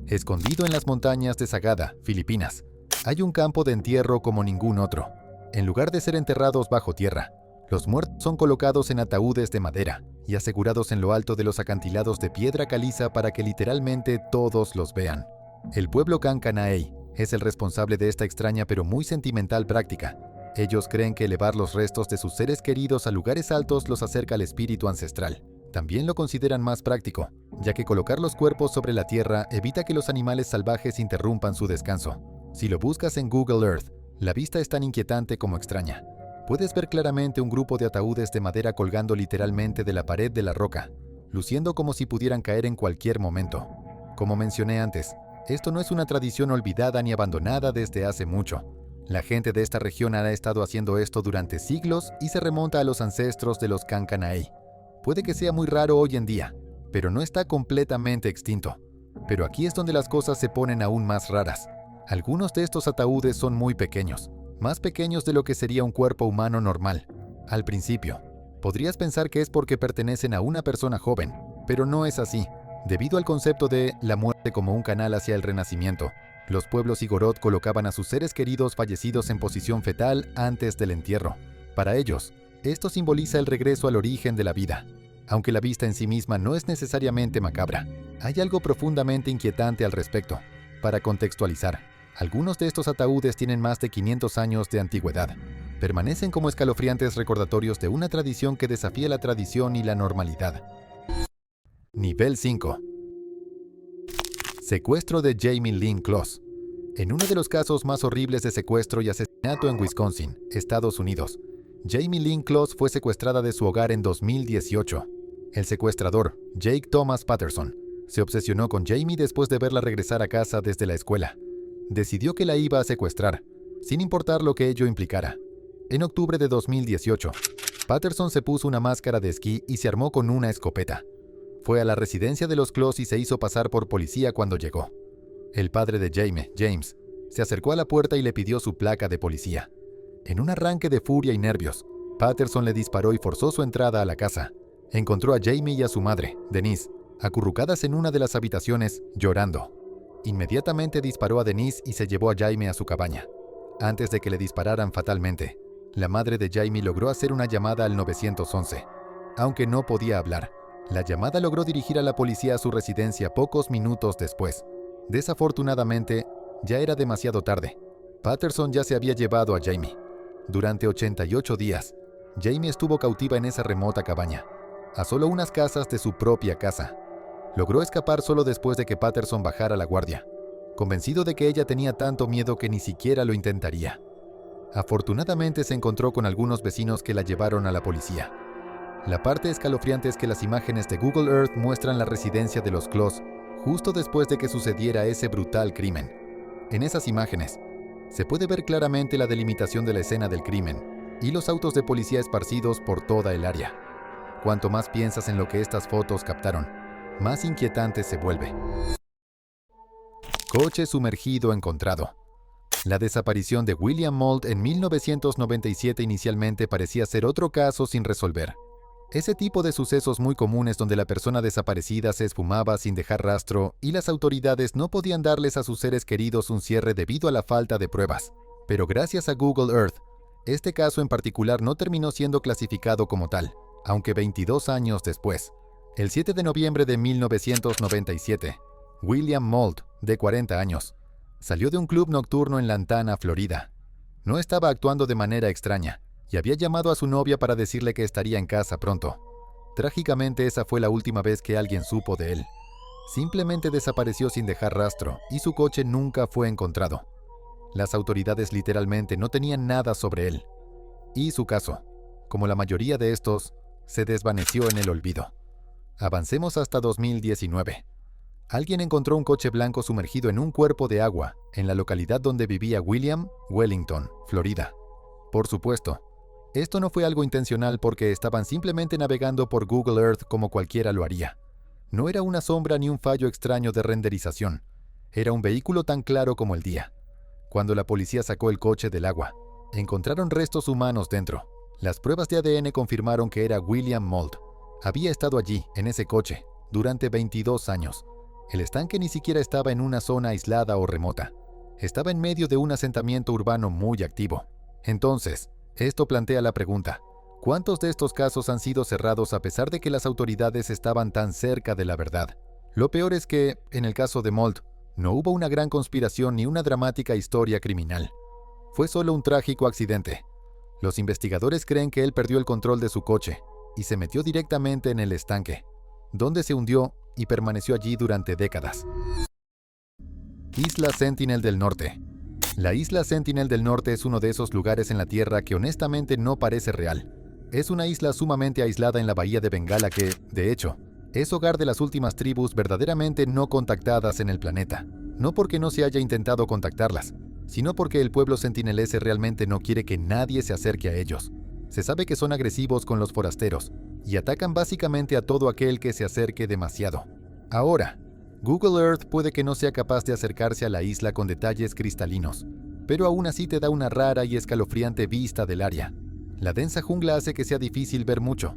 Escondido en las montañas de Sagada, Filipinas, hay un campo de entierro como ningún otro. En lugar de ser enterrados bajo tierra, Los muertos son colocados en ataúdes de madera y asegurados en lo alto de los acantilados de piedra caliza para que literalmente todos los vean. El pueblo Kankanaey es el responsable de esta extraña pero muy sentimental práctica. Ellos creen que elevar los restos de sus seres queridos a lugares altos los acerca al espíritu ancestral. También lo consideran más práctico, ya que colocar los cuerpos sobre la tierra evita que los animales salvajes interrumpan su descanso. Si lo buscas en Google Earth, la vista es tan inquietante como extraña. Puedes ver claramente un grupo de ataúdes de madera colgando literalmente de la pared de la roca, luciendo como si pudieran caer en cualquier momento. Como mencioné antes, esto no es una tradición olvidada ni abandonada desde hace mucho. La gente de esta región ha estado haciendo esto durante siglos y se remonta a los ancestros de los Kankanaey. Puede que sea muy raro hoy en día, pero no está completamente extinto. Pero aquí es donde las cosas se ponen aún más raras. Algunos de estos ataúdes son muy pequeños, más pequeños de lo que sería un cuerpo humano normal. Al principio, podrías pensar que es porque pertenecen a una persona joven, pero no es así. Debido al concepto de la muerte como un canal hacia el renacimiento, los pueblos Igorot colocaban a sus seres queridos fallecidos en posición fetal antes del entierro. Para ellos, esto simboliza el regreso al origen de la vida. Aunque la vista en sí misma no es necesariamente macabra, hay algo profundamente inquietante al respecto. Para contextualizar, algunos de estos ataúdes tienen más de 500 años de antigüedad. Permanecen como escalofriantes recordatorios de una tradición que desafía la tradición y la normalidad. Nivel 5. Secuestro de Jamie Lynn Close. En uno de los casos más horribles de secuestro y asesinato en Wisconsin, Estados Unidos, Jamie Lynn Close fue secuestrada de su hogar en 2018. El secuestrador, Jake Thomas Patterson, se obsesionó con Jamie después de verla regresar a casa desde la escuela. Decidió que la iba a secuestrar, sin importar lo que ello implicara. En octubre de 2018, Patterson se puso una máscara de esquí y se armó con una escopeta. Fue a la residencia de los Close y se hizo pasar por policía cuando llegó. El padre de Jamie, James, se acercó a la puerta y le pidió su placa de policía. En un arranque de furia y nervios, Patterson le disparó y forzó su entrada a la casa. Encontró a Jamie y a su madre, Denise, acurrucadas en una de las habitaciones, llorando. Inmediatamente disparó a Denise y se llevó a Jamie a su cabaña. Antes de que le dispararan fatalmente, la madre de Jamie logró hacer una llamada al 911. Aunque no podía hablar, la llamada logró dirigir a la policía a su residencia pocos minutos después. Desafortunadamente, ya era demasiado tarde. Patterson ya se había llevado a Jamie. Durante 88 días, Jamie estuvo cautiva en esa remota cabaña, a solo unas casas de su propia casa. Logró escapar solo después de que Patterson bajara la guardia, convencido de que ella tenía tanto miedo que ni siquiera lo intentaría. Afortunadamente se encontró con algunos vecinos que la llevaron a la policía. La parte escalofriante es que las imágenes de Google Earth muestran la residencia de los Close justo después de que sucediera ese brutal crimen. En esas imágenes, se puede ver claramente la delimitación de la escena del crimen y los autos de policía esparcidos por toda el área. Cuanto más piensas en lo que estas fotos captaron, más inquietante se vuelve. Coche sumergido encontrado. La desaparición de William Mould en 1997 inicialmente parecía ser otro caso sin resolver. Ese tipo de sucesos muy comunes donde la persona desaparecida se esfumaba sin dejar rastro y las autoridades no podían darles a sus seres queridos un cierre debido a la falta de pruebas. Pero gracias a Google Earth, este caso en particular no terminó siendo clasificado como tal, aunque 22 años después. El 7 de noviembre de 1997, William Mould, de 40 años, salió de un club nocturno en Lantana, Florida. No estaba actuando de manera extraña y había llamado a su novia para decirle que estaría en casa pronto. Trágicamente, esa fue la última vez que alguien supo de él. Simplemente desapareció sin dejar rastro y su coche nunca fue encontrado. Las autoridades literalmente no tenían nada sobre él. Y su caso, como la mayoría de estos, se desvaneció en el olvido. Avancemos hasta 2019. Alguien encontró un coche blanco sumergido en un cuerpo de agua en la localidad donde vivía William, Wellington, Florida. Por supuesto, esto no fue algo intencional porque estaban simplemente navegando por Google Earth como cualquiera lo haría. No era una sombra ni un fallo extraño de renderización. Era un vehículo tan claro como el día. Cuando la policía sacó el coche del agua, encontraron restos humanos dentro. Las pruebas de ADN confirmaron que era William Mould. Había estado allí, en ese coche, durante 22 años. El estanque ni siquiera estaba en una zona aislada o remota. Estaba en medio de un asentamiento urbano muy activo. Entonces, esto plantea la pregunta: ¿Cuántos de estos casos han sido cerrados a pesar de que las autoridades estaban tan cerca de la verdad? Lo peor es que, en el caso de Mold, no hubo una gran conspiración ni una dramática historia criminal. Fue solo un trágico accidente. Los investigadores creen que él perdió el control de su coche y se metió directamente en el estanque, donde se hundió y permaneció allí durante décadas. Isla Sentinel del Norte. La isla Sentinel del Norte es uno de esos lugares en la Tierra que honestamente no parece real. Es una isla sumamente aislada en la bahía de Bengala que, de hecho, es hogar de las últimas tribus verdaderamente no contactadas en el planeta. No porque no se haya intentado contactarlas, sino porque el pueblo sentinelese realmente no quiere que nadie se acerque a ellos. Se sabe que son agresivos con los forasteros y atacan básicamente a todo aquel que se acerque demasiado. Ahora, Google Earth puede que no sea capaz de acercarse a la isla con detalles cristalinos, pero aún así te da una rara y escalofriante vista del área. La densa jungla hace que sea difícil ver mucho,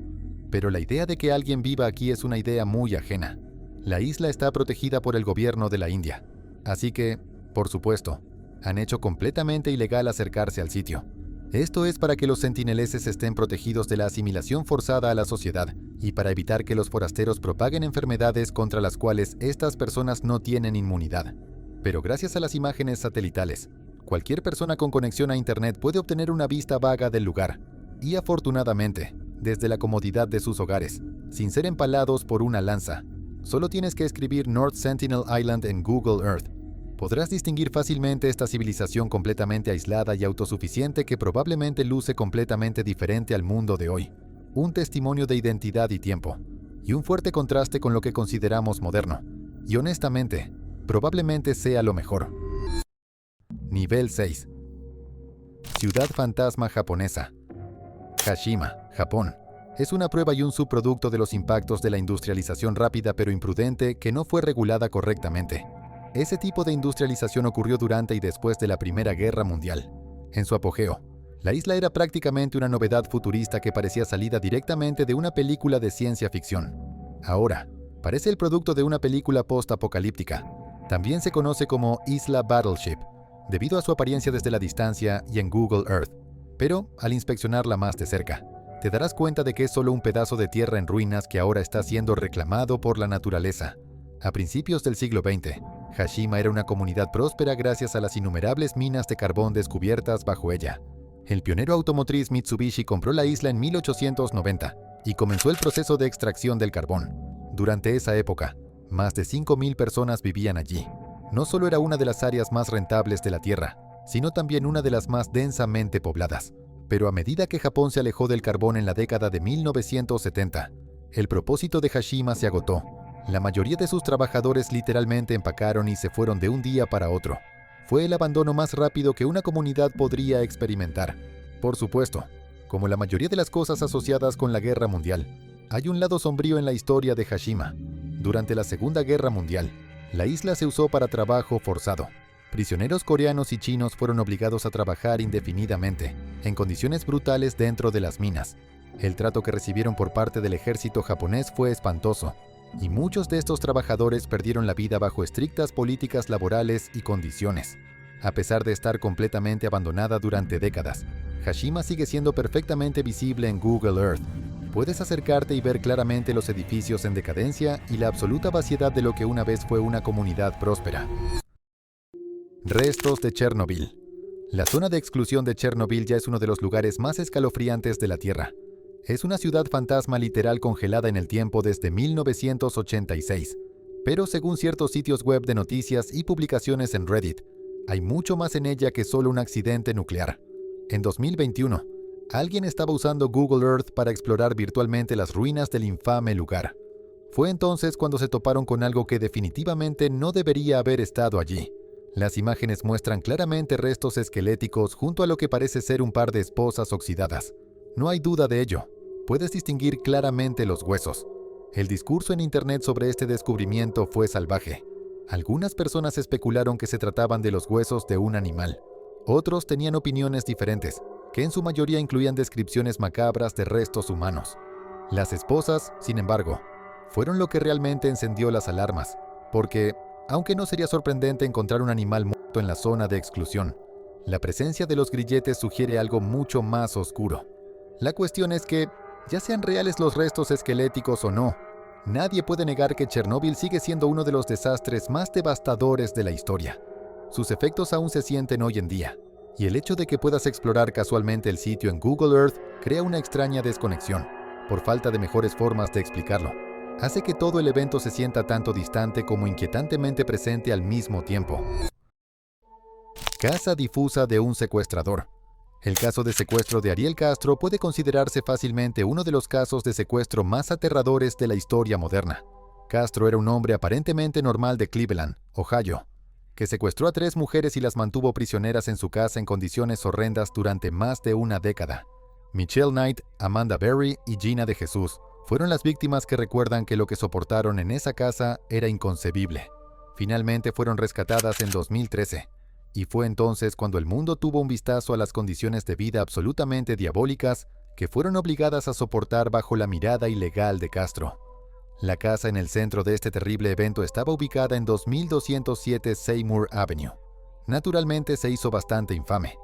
pero la idea de que alguien viva aquí es una idea muy ajena. La isla está protegida por el gobierno de la India, así que, por supuesto, han hecho completamente ilegal acercarse al sitio. Esto es para que los sentineleses estén protegidos de la asimilación forzada a la sociedad y para evitar que los forasteros propaguen enfermedades contra las cuales estas personas no tienen inmunidad. Pero gracias a las imágenes satelitales, cualquier persona con conexión a Internet puede obtener una vista vaga del lugar. Y afortunadamente, desde la comodidad de sus hogares, sin ser empalados por una lanza. Solo tienes que escribir North Sentinel Island en Google Earth. Podrás distinguir fácilmente esta civilización completamente aislada y autosuficiente que probablemente luce completamente diferente al mundo de hoy. Un testimonio de identidad y tiempo, y un fuerte contraste con lo que consideramos moderno. Y honestamente, probablemente sea lo mejor. Nivel 6. Ciudad fantasma japonesa. Kashima, Japón. Es una prueba y un subproducto de los impactos de la industrialización rápida pero imprudente que no fue regulada correctamente. Ese tipo de industrialización ocurrió durante y después de la Primera Guerra Mundial. En su apogeo, la isla era prácticamente una novedad futurista que parecía salida directamente de una película de ciencia ficción. Ahora, parece el producto de una película post-apocalíptica. También se conoce como Isla Battleship, debido a su apariencia desde la distancia y en Google Earth. Pero, al inspeccionarla más de cerca, te darás cuenta de que es solo un pedazo de tierra en ruinas que ahora está siendo reclamado por la naturaleza. A principios del siglo XX, Kashima era una comunidad próspera gracias a las innumerables minas de carbón descubiertas bajo ella. El pionero automotriz Mitsubishi compró la isla en 1890 y comenzó el proceso de extracción del carbón. Durante esa época, más de 5.000 personas vivían allí. No solo era una de las áreas más rentables de la Tierra, sino también una de las más densamente pobladas. Pero a medida que Japón se alejó del carbón en la década de 1970, el propósito de Kashima se agotó. La mayoría de sus trabajadores literalmente empacaron y se fueron de un día para otro. Fue el abandono más rápido que una comunidad podría experimentar. Por supuesto, como la mayoría de las cosas asociadas con la Guerra Mundial, hay un lado sombrío en la historia de Kashima. Durante la Segunda Guerra Mundial, la isla se usó para trabajo forzado. Prisioneros coreanos y chinos fueron obligados a trabajar indefinidamente, en condiciones brutales dentro de las minas. El trato que recibieron por parte del ejército japonés fue espantoso, y muchos de estos trabajadores perdieron la vida bajo estrictas políticas laborales y condiciones. A pesar de estar completamente abandonada durante décadas, Kashima sigue siendo perfectamente visible en Google Earth. Puedes acercarte y ver claramente los edificios en decadencia y la absoluta vaciedad de lo que una vez fue una comunidad próspera. Restos de Chernobyl. La zona de exclusión de Chernobyl ya es uno de los lugares más escalofriantes de la Tierra. Es una ciudad fantasma literal congelada en el tiempo desde 1986. Pero según ciertos sitios web de noticias y publicaciones en Reddit, hay mucho más en ella que solo un accidente nuclear. En 2021, alguien estaba usando Google Earth para explorar virtualmente las ruinas del infame lugar. Fue entonces cuando se toparon con algo que definitivamente no debería haber estado allí. Las imágenes muestran claramente restos esqueléticos junto a lo que parece ser un par de esposas oxidadas. No hay duda de ello. Puedes distinguir claramente los huesos. El discurso en Internet sobre este descubrimiento fue salvaje. Algunas personas especularon que se trataban de los huesos de un animal. Otros tenían opiniones diferentes, que en su mayoría incluían descripciones macabras de restos humanos. Las esposas, sin embargo, fueron lo que realmente encendió las alarmas, porque, aunque no sería sorprendente encontrar un animal muerto en la zona de exclusión, la presencia de los grilletes sugiere algo mucho más oscuro. La cuestión es que, ya sean reales los restos esqueléticos o no, nadie puede negar que Chernóbil sigue siendo uno de los desastres más devastadores de la historia. Sus efectos aún se sienten hoy en día, y el hecho de que puedas explorar casualmente el sitio en Google Earth crea una extraña desconexión, por falta de mejores formas de explicarlo. Hace que todo el evento se sienta tanto distante como inquietantemente presente al mismo tiempo. Casa difusa de un secuestrador. El caso de secuestro de Ariel Castro puede considerarse fácilmente uno de los casos de secuestro más aterradores de la historia moderna. Castro era un hombre aparentemente normal de Cleveland, Ohio, que secuestró a 3 mujeres y las mantuvo prisioneras en su casa en condiciones horrendas durante más de una década. Michelle Knight, Amanda Berry y Gina de Jesús fueron las víctimas que recuerdan que lo que soportaron en esa casa era inconcebible. Finalmente fueron rescatadas en 2013, y fue entonces cuando el mundo tuvo un vistazo a las condiciones de vida absolutamente diabólicas que fueron obligadas a soportar bajo la mirada ilegal de Castro. La casa en el centro de este terrible evento estaba ubicada en 2207 Seymour Avenue. Naturalmente se hizo bastante infame,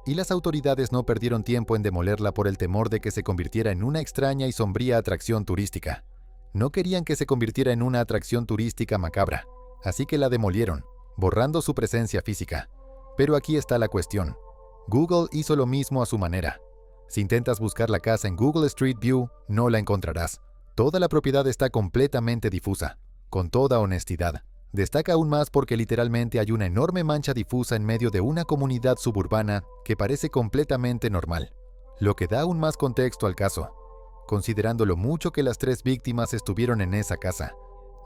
y las autoridades no perdieron tiempo en demolerla por el temor de que se convirtiera en una extraña y sombría atracción turística. No querían que se convirtiera en una atracción turística macabra, así que la demolieron, borrando su presencia física. Pero aquí está la cuestión. Google hizo lo mismo a su manera. Si intentas buscar la casa en Google Street View, no la encontrarás. Toda la propiedad está completamente difusa, con toda honestidad. Destaca aún más porque literalmente hay una enorme mancha difusa en medio de una comunidad suburbana que parece completamente normal, lo que da aún más contexto al caso. Considerando lo mucho que las 3 víctimas estuvieron en esa casa,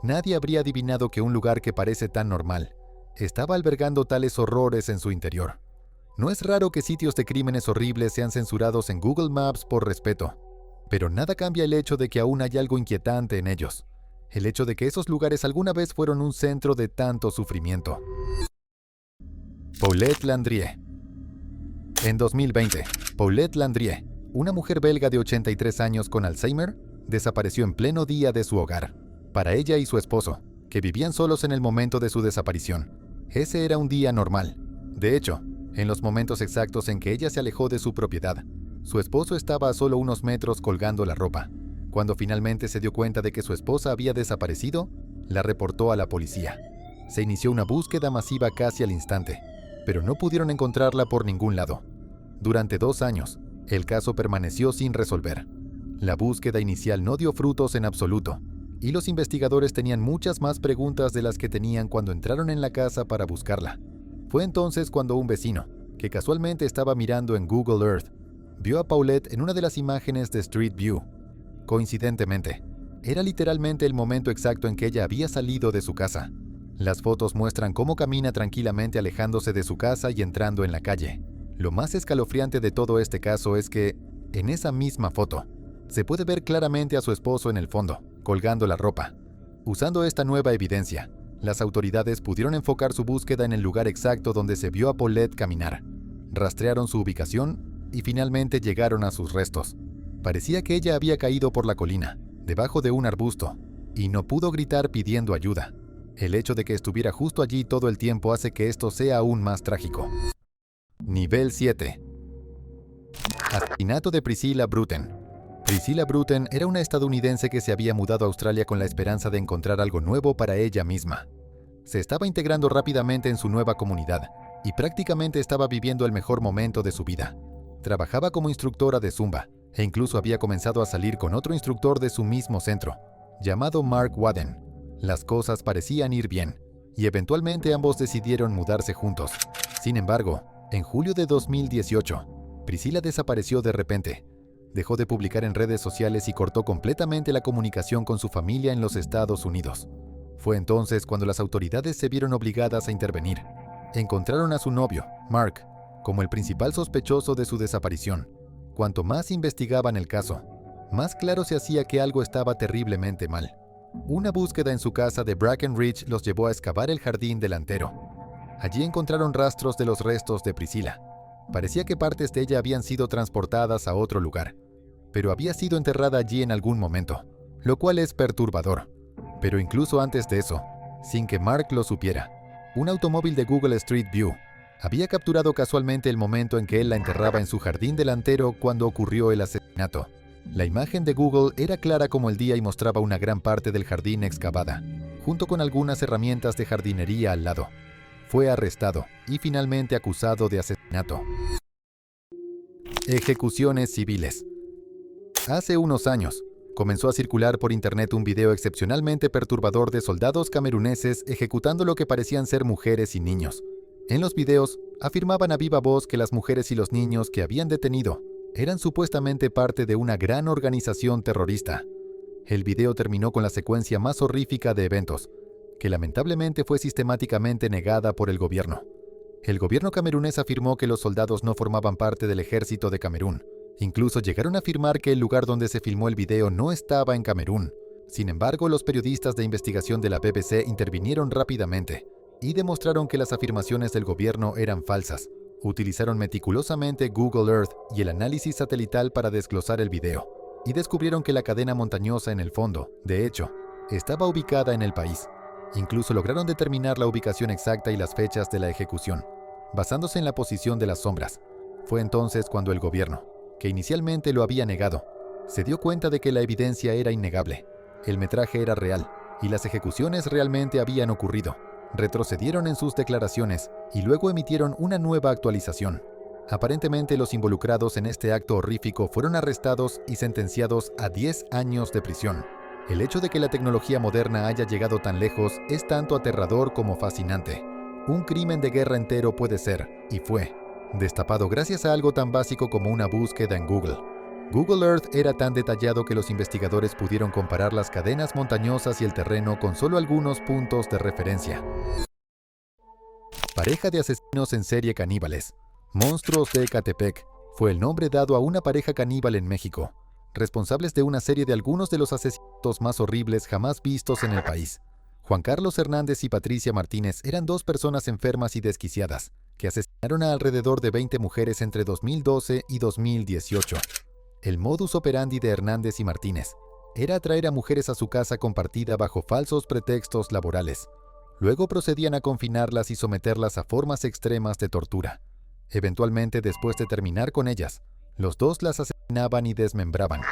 nadie habría adivinado que un lugar que parece tan normal estaba albergando tales horrores en su interior. No es raro que sitios de crímenes horribles sean censurados en Google Maps por respeto, pero nada cambia el hecho de que aún hay algo inquietante en ellos. El hecho de que esos lugares alguna vez fueron un centro de tanto sufrimiento. Paulette Landrieu. En 2020, Paulette Landrieu, una mujer belga de 83 años con Alzheimer, desapareció en pleno día de su hogar. Para ella y su esposo, que vivían solos en el momento de su desaparición, ese era un día normal. De hecho, en los momentos exactos en que ella se alejó de su propiedad, su esposo estaba a solo unos metros colgando la ropa. Cuando finalmente se dio cuenta de que su esposa había desaparecido, la reportó a la policía. Se inició una búsqueda masiva casi al instante, pero no pudieron encontrarla por ningún lado. Durante 2 años, el caso permaneció sin resolver. La búsqueda inicial no dio frutos en absoluto, y los investigadores tenían muchas más preguntas de las que tenían cuando entraron en la casa para buscarla. Fue entonces cuando un vecino, que casualmente estaba mirando en Google Earth, vio a Paulette en una de las imágenes de Street View. Coincidentemente, era literalmente el momento exacto en que ella había salido de su casa. Las fotos muestran cómo camina tranquilamente alejándose de su casa y entrando en la calle. Lo más escalofriante de todo este caso es que, en esa misma foto, se puede ver claramente a su esposo en el fondo, colgando la ropa. Usando esta nueva evidencia, las autoridades pudieron enfocar su búsqueda en el lugar exacto donde se vio a Paulette caminar. Rastrearon su ubicación y finalmente llegaron a sus restos. Parecía que ella había caído por la colina, debajo de un arbusto, y no pudo gritar pidiendo ayuda. El hecho de que estuviera justo allí todo el tiempo hace que esto sea aún más trágico. Nivel 7. Asesinato de Priscilla Bruten. Priscilla Bruten era una estadounidense que se había mudado a Australia con la esperanza de encontrar algo nuevo para ella misma. Se estaba integrando rápidamente en su nueva comunidad y prácticamente estaba viviendo el mejor momento de su vida. Trabajaba como instructora de Zumba e incluso había comenzado a salir con otro instructor de su mismo centro, llamado Mark Wadden. Las cosas parecían ir bien y eventualmente ambos decidieron mudarse juntos. Sin embargo, en julio de 2018, Priscilla desapareció de repente. Dejó de publicar en redes sociales y cortó completamente la comunicación con su familia en los Estados Unidos. Fue entonces cuando las autoridades se vieron obligadas a intervenir. Encontraron a su novio, Mark, como el principal sospechoso de su desaparición. Cuanto más investigaban el caso, más claro se hacía que algo estaba terriblemente mal. Una búsqueda en su casa de Brackenridge los llevó a excavar el jardín delantero. Allí encontraron rastros de los restos de Priscilla. Parecía que partes de ella habían sido transportadas a otro lugar, pero había sido enterrada allí en algún momento, lo cual es perturbador. Pero incluso antes de eso, sin que Mark lo supiera, un automóvil de Google Street View había capturado casualmente el momento en que él la enterraba en su jardín delantero cuando ocurrió el asesinato. La imagen de Google era clara como el día y mostraba una gran parte del jardín excavada, junto con algunas herramientas de jardinería al lado. Fue arrestado y finalmente acusado de asesinato. Ejecuciones civiles. Hace unos años, comenzó a circular por internet un video excepcionalmente perturbador de soldados cameruneses ejecutando lo que parecían ser mujeres y niños. En los videos, afirmaban a viva voz que las mujeres y los niños que habían detenido eran supuestamente parte de una gran organización terrorista. El video terminó con la secuencia más horrífica de eventos, que lamentablemente fue sistemáticamente negada por el gobierno. El gobierno camerunés afirmó que los soldados no formaban parte del ejército de Camerún. Incluso llegaron a afirmar que el lugar donde se filmó el video no estaba en Camerún. Sin embargo, los periodistas de investigación de la BBC intervinieron rápidamente y demostraron que las afirmaciones del gobierno eran falsas. Utilizaron meticulosamente Google Earth y el análisis satelital para desglosar el video, y descubrieron que la cadena montañosa en el fondo, de hecho, estaba ubicada en el país. Incluso lograron determinar la ubicación exacta y las fechas de la ejecución, basándose en la posición de las sombras. Fue entonces cuando el gobierno, que inicialmente lo había negado, se dio cuenta de que la evidencia era innegable. El metraje era real, y las ejecuciones realmente habían ocurrido. Retrocedieron en sus declaraciones y luego emitieron una nueva actualización. Aparentemente los involucrados en este acto horrífico fueron arrestados y sentenciados a 10 años de prisión. El hecho de que la tecnología moderna haya llegado tan lejos es tanto aterrador como fascinante. Un crimen de guerra entero puede ser, y fue, destapado gracias a algo tan básico como una búsqueda en Google. Google Earth era tan detallado que los investigadores pudieron comparar las cadenas montañosas y el terreno con solo algunos puntos de referencia. Pareja de asesinos en serie caníbales. Monstruos de Ecatepec fue el nombre dado a una pareja caníbal en México, responsables de una serie de algunos de los asesinatos más horribles jamás vistos en el país. Juan Carlos Hernández y Patricia Martínez eran dos personas enfermas y desquiciadas, que asesinaron a alrededor de 20 mujeres entre 2012 y 2018. El modus operandi de Hernández y Martínez era atraer a mujeres a su casa compartida bajo falsos pretextos laborales. Luego procedían a confinarlas y someterlas a formas extremas de tortura. Eventualmente, después de terminar con ellas, los dos las asesinaban y desmembraban.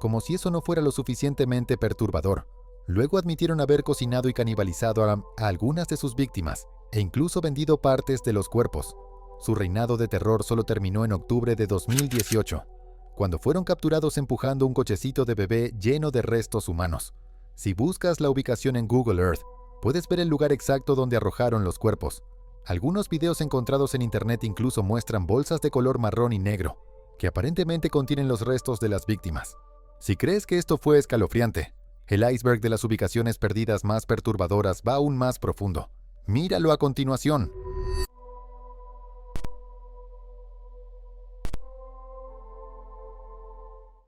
Como si eso no fuera lo suficientemente perturbador, luego admitieron haber cocinado y canibalizado a algunas de sus víctimas e incluso vendido partes de los cuerpos. Su reinado de terror solo terminó en octubre de 2018, cuando fueron capturados empujando un cochecito de bebé lleno de restos humanos. Si buscas la ubicación en Google Earth, puedes ver el lugar exacto donde arrojaron los cuerpos. Algunos videos encontrados en internet incluso muestran bolsas de color marrón y negro, que aparentemente contienen los restos de las víctimas. Si crees que esto fue escalofriante, el iceberg de las ubicaciones perdidas más perturbadoras va aún más profundo. Míralo a continuación.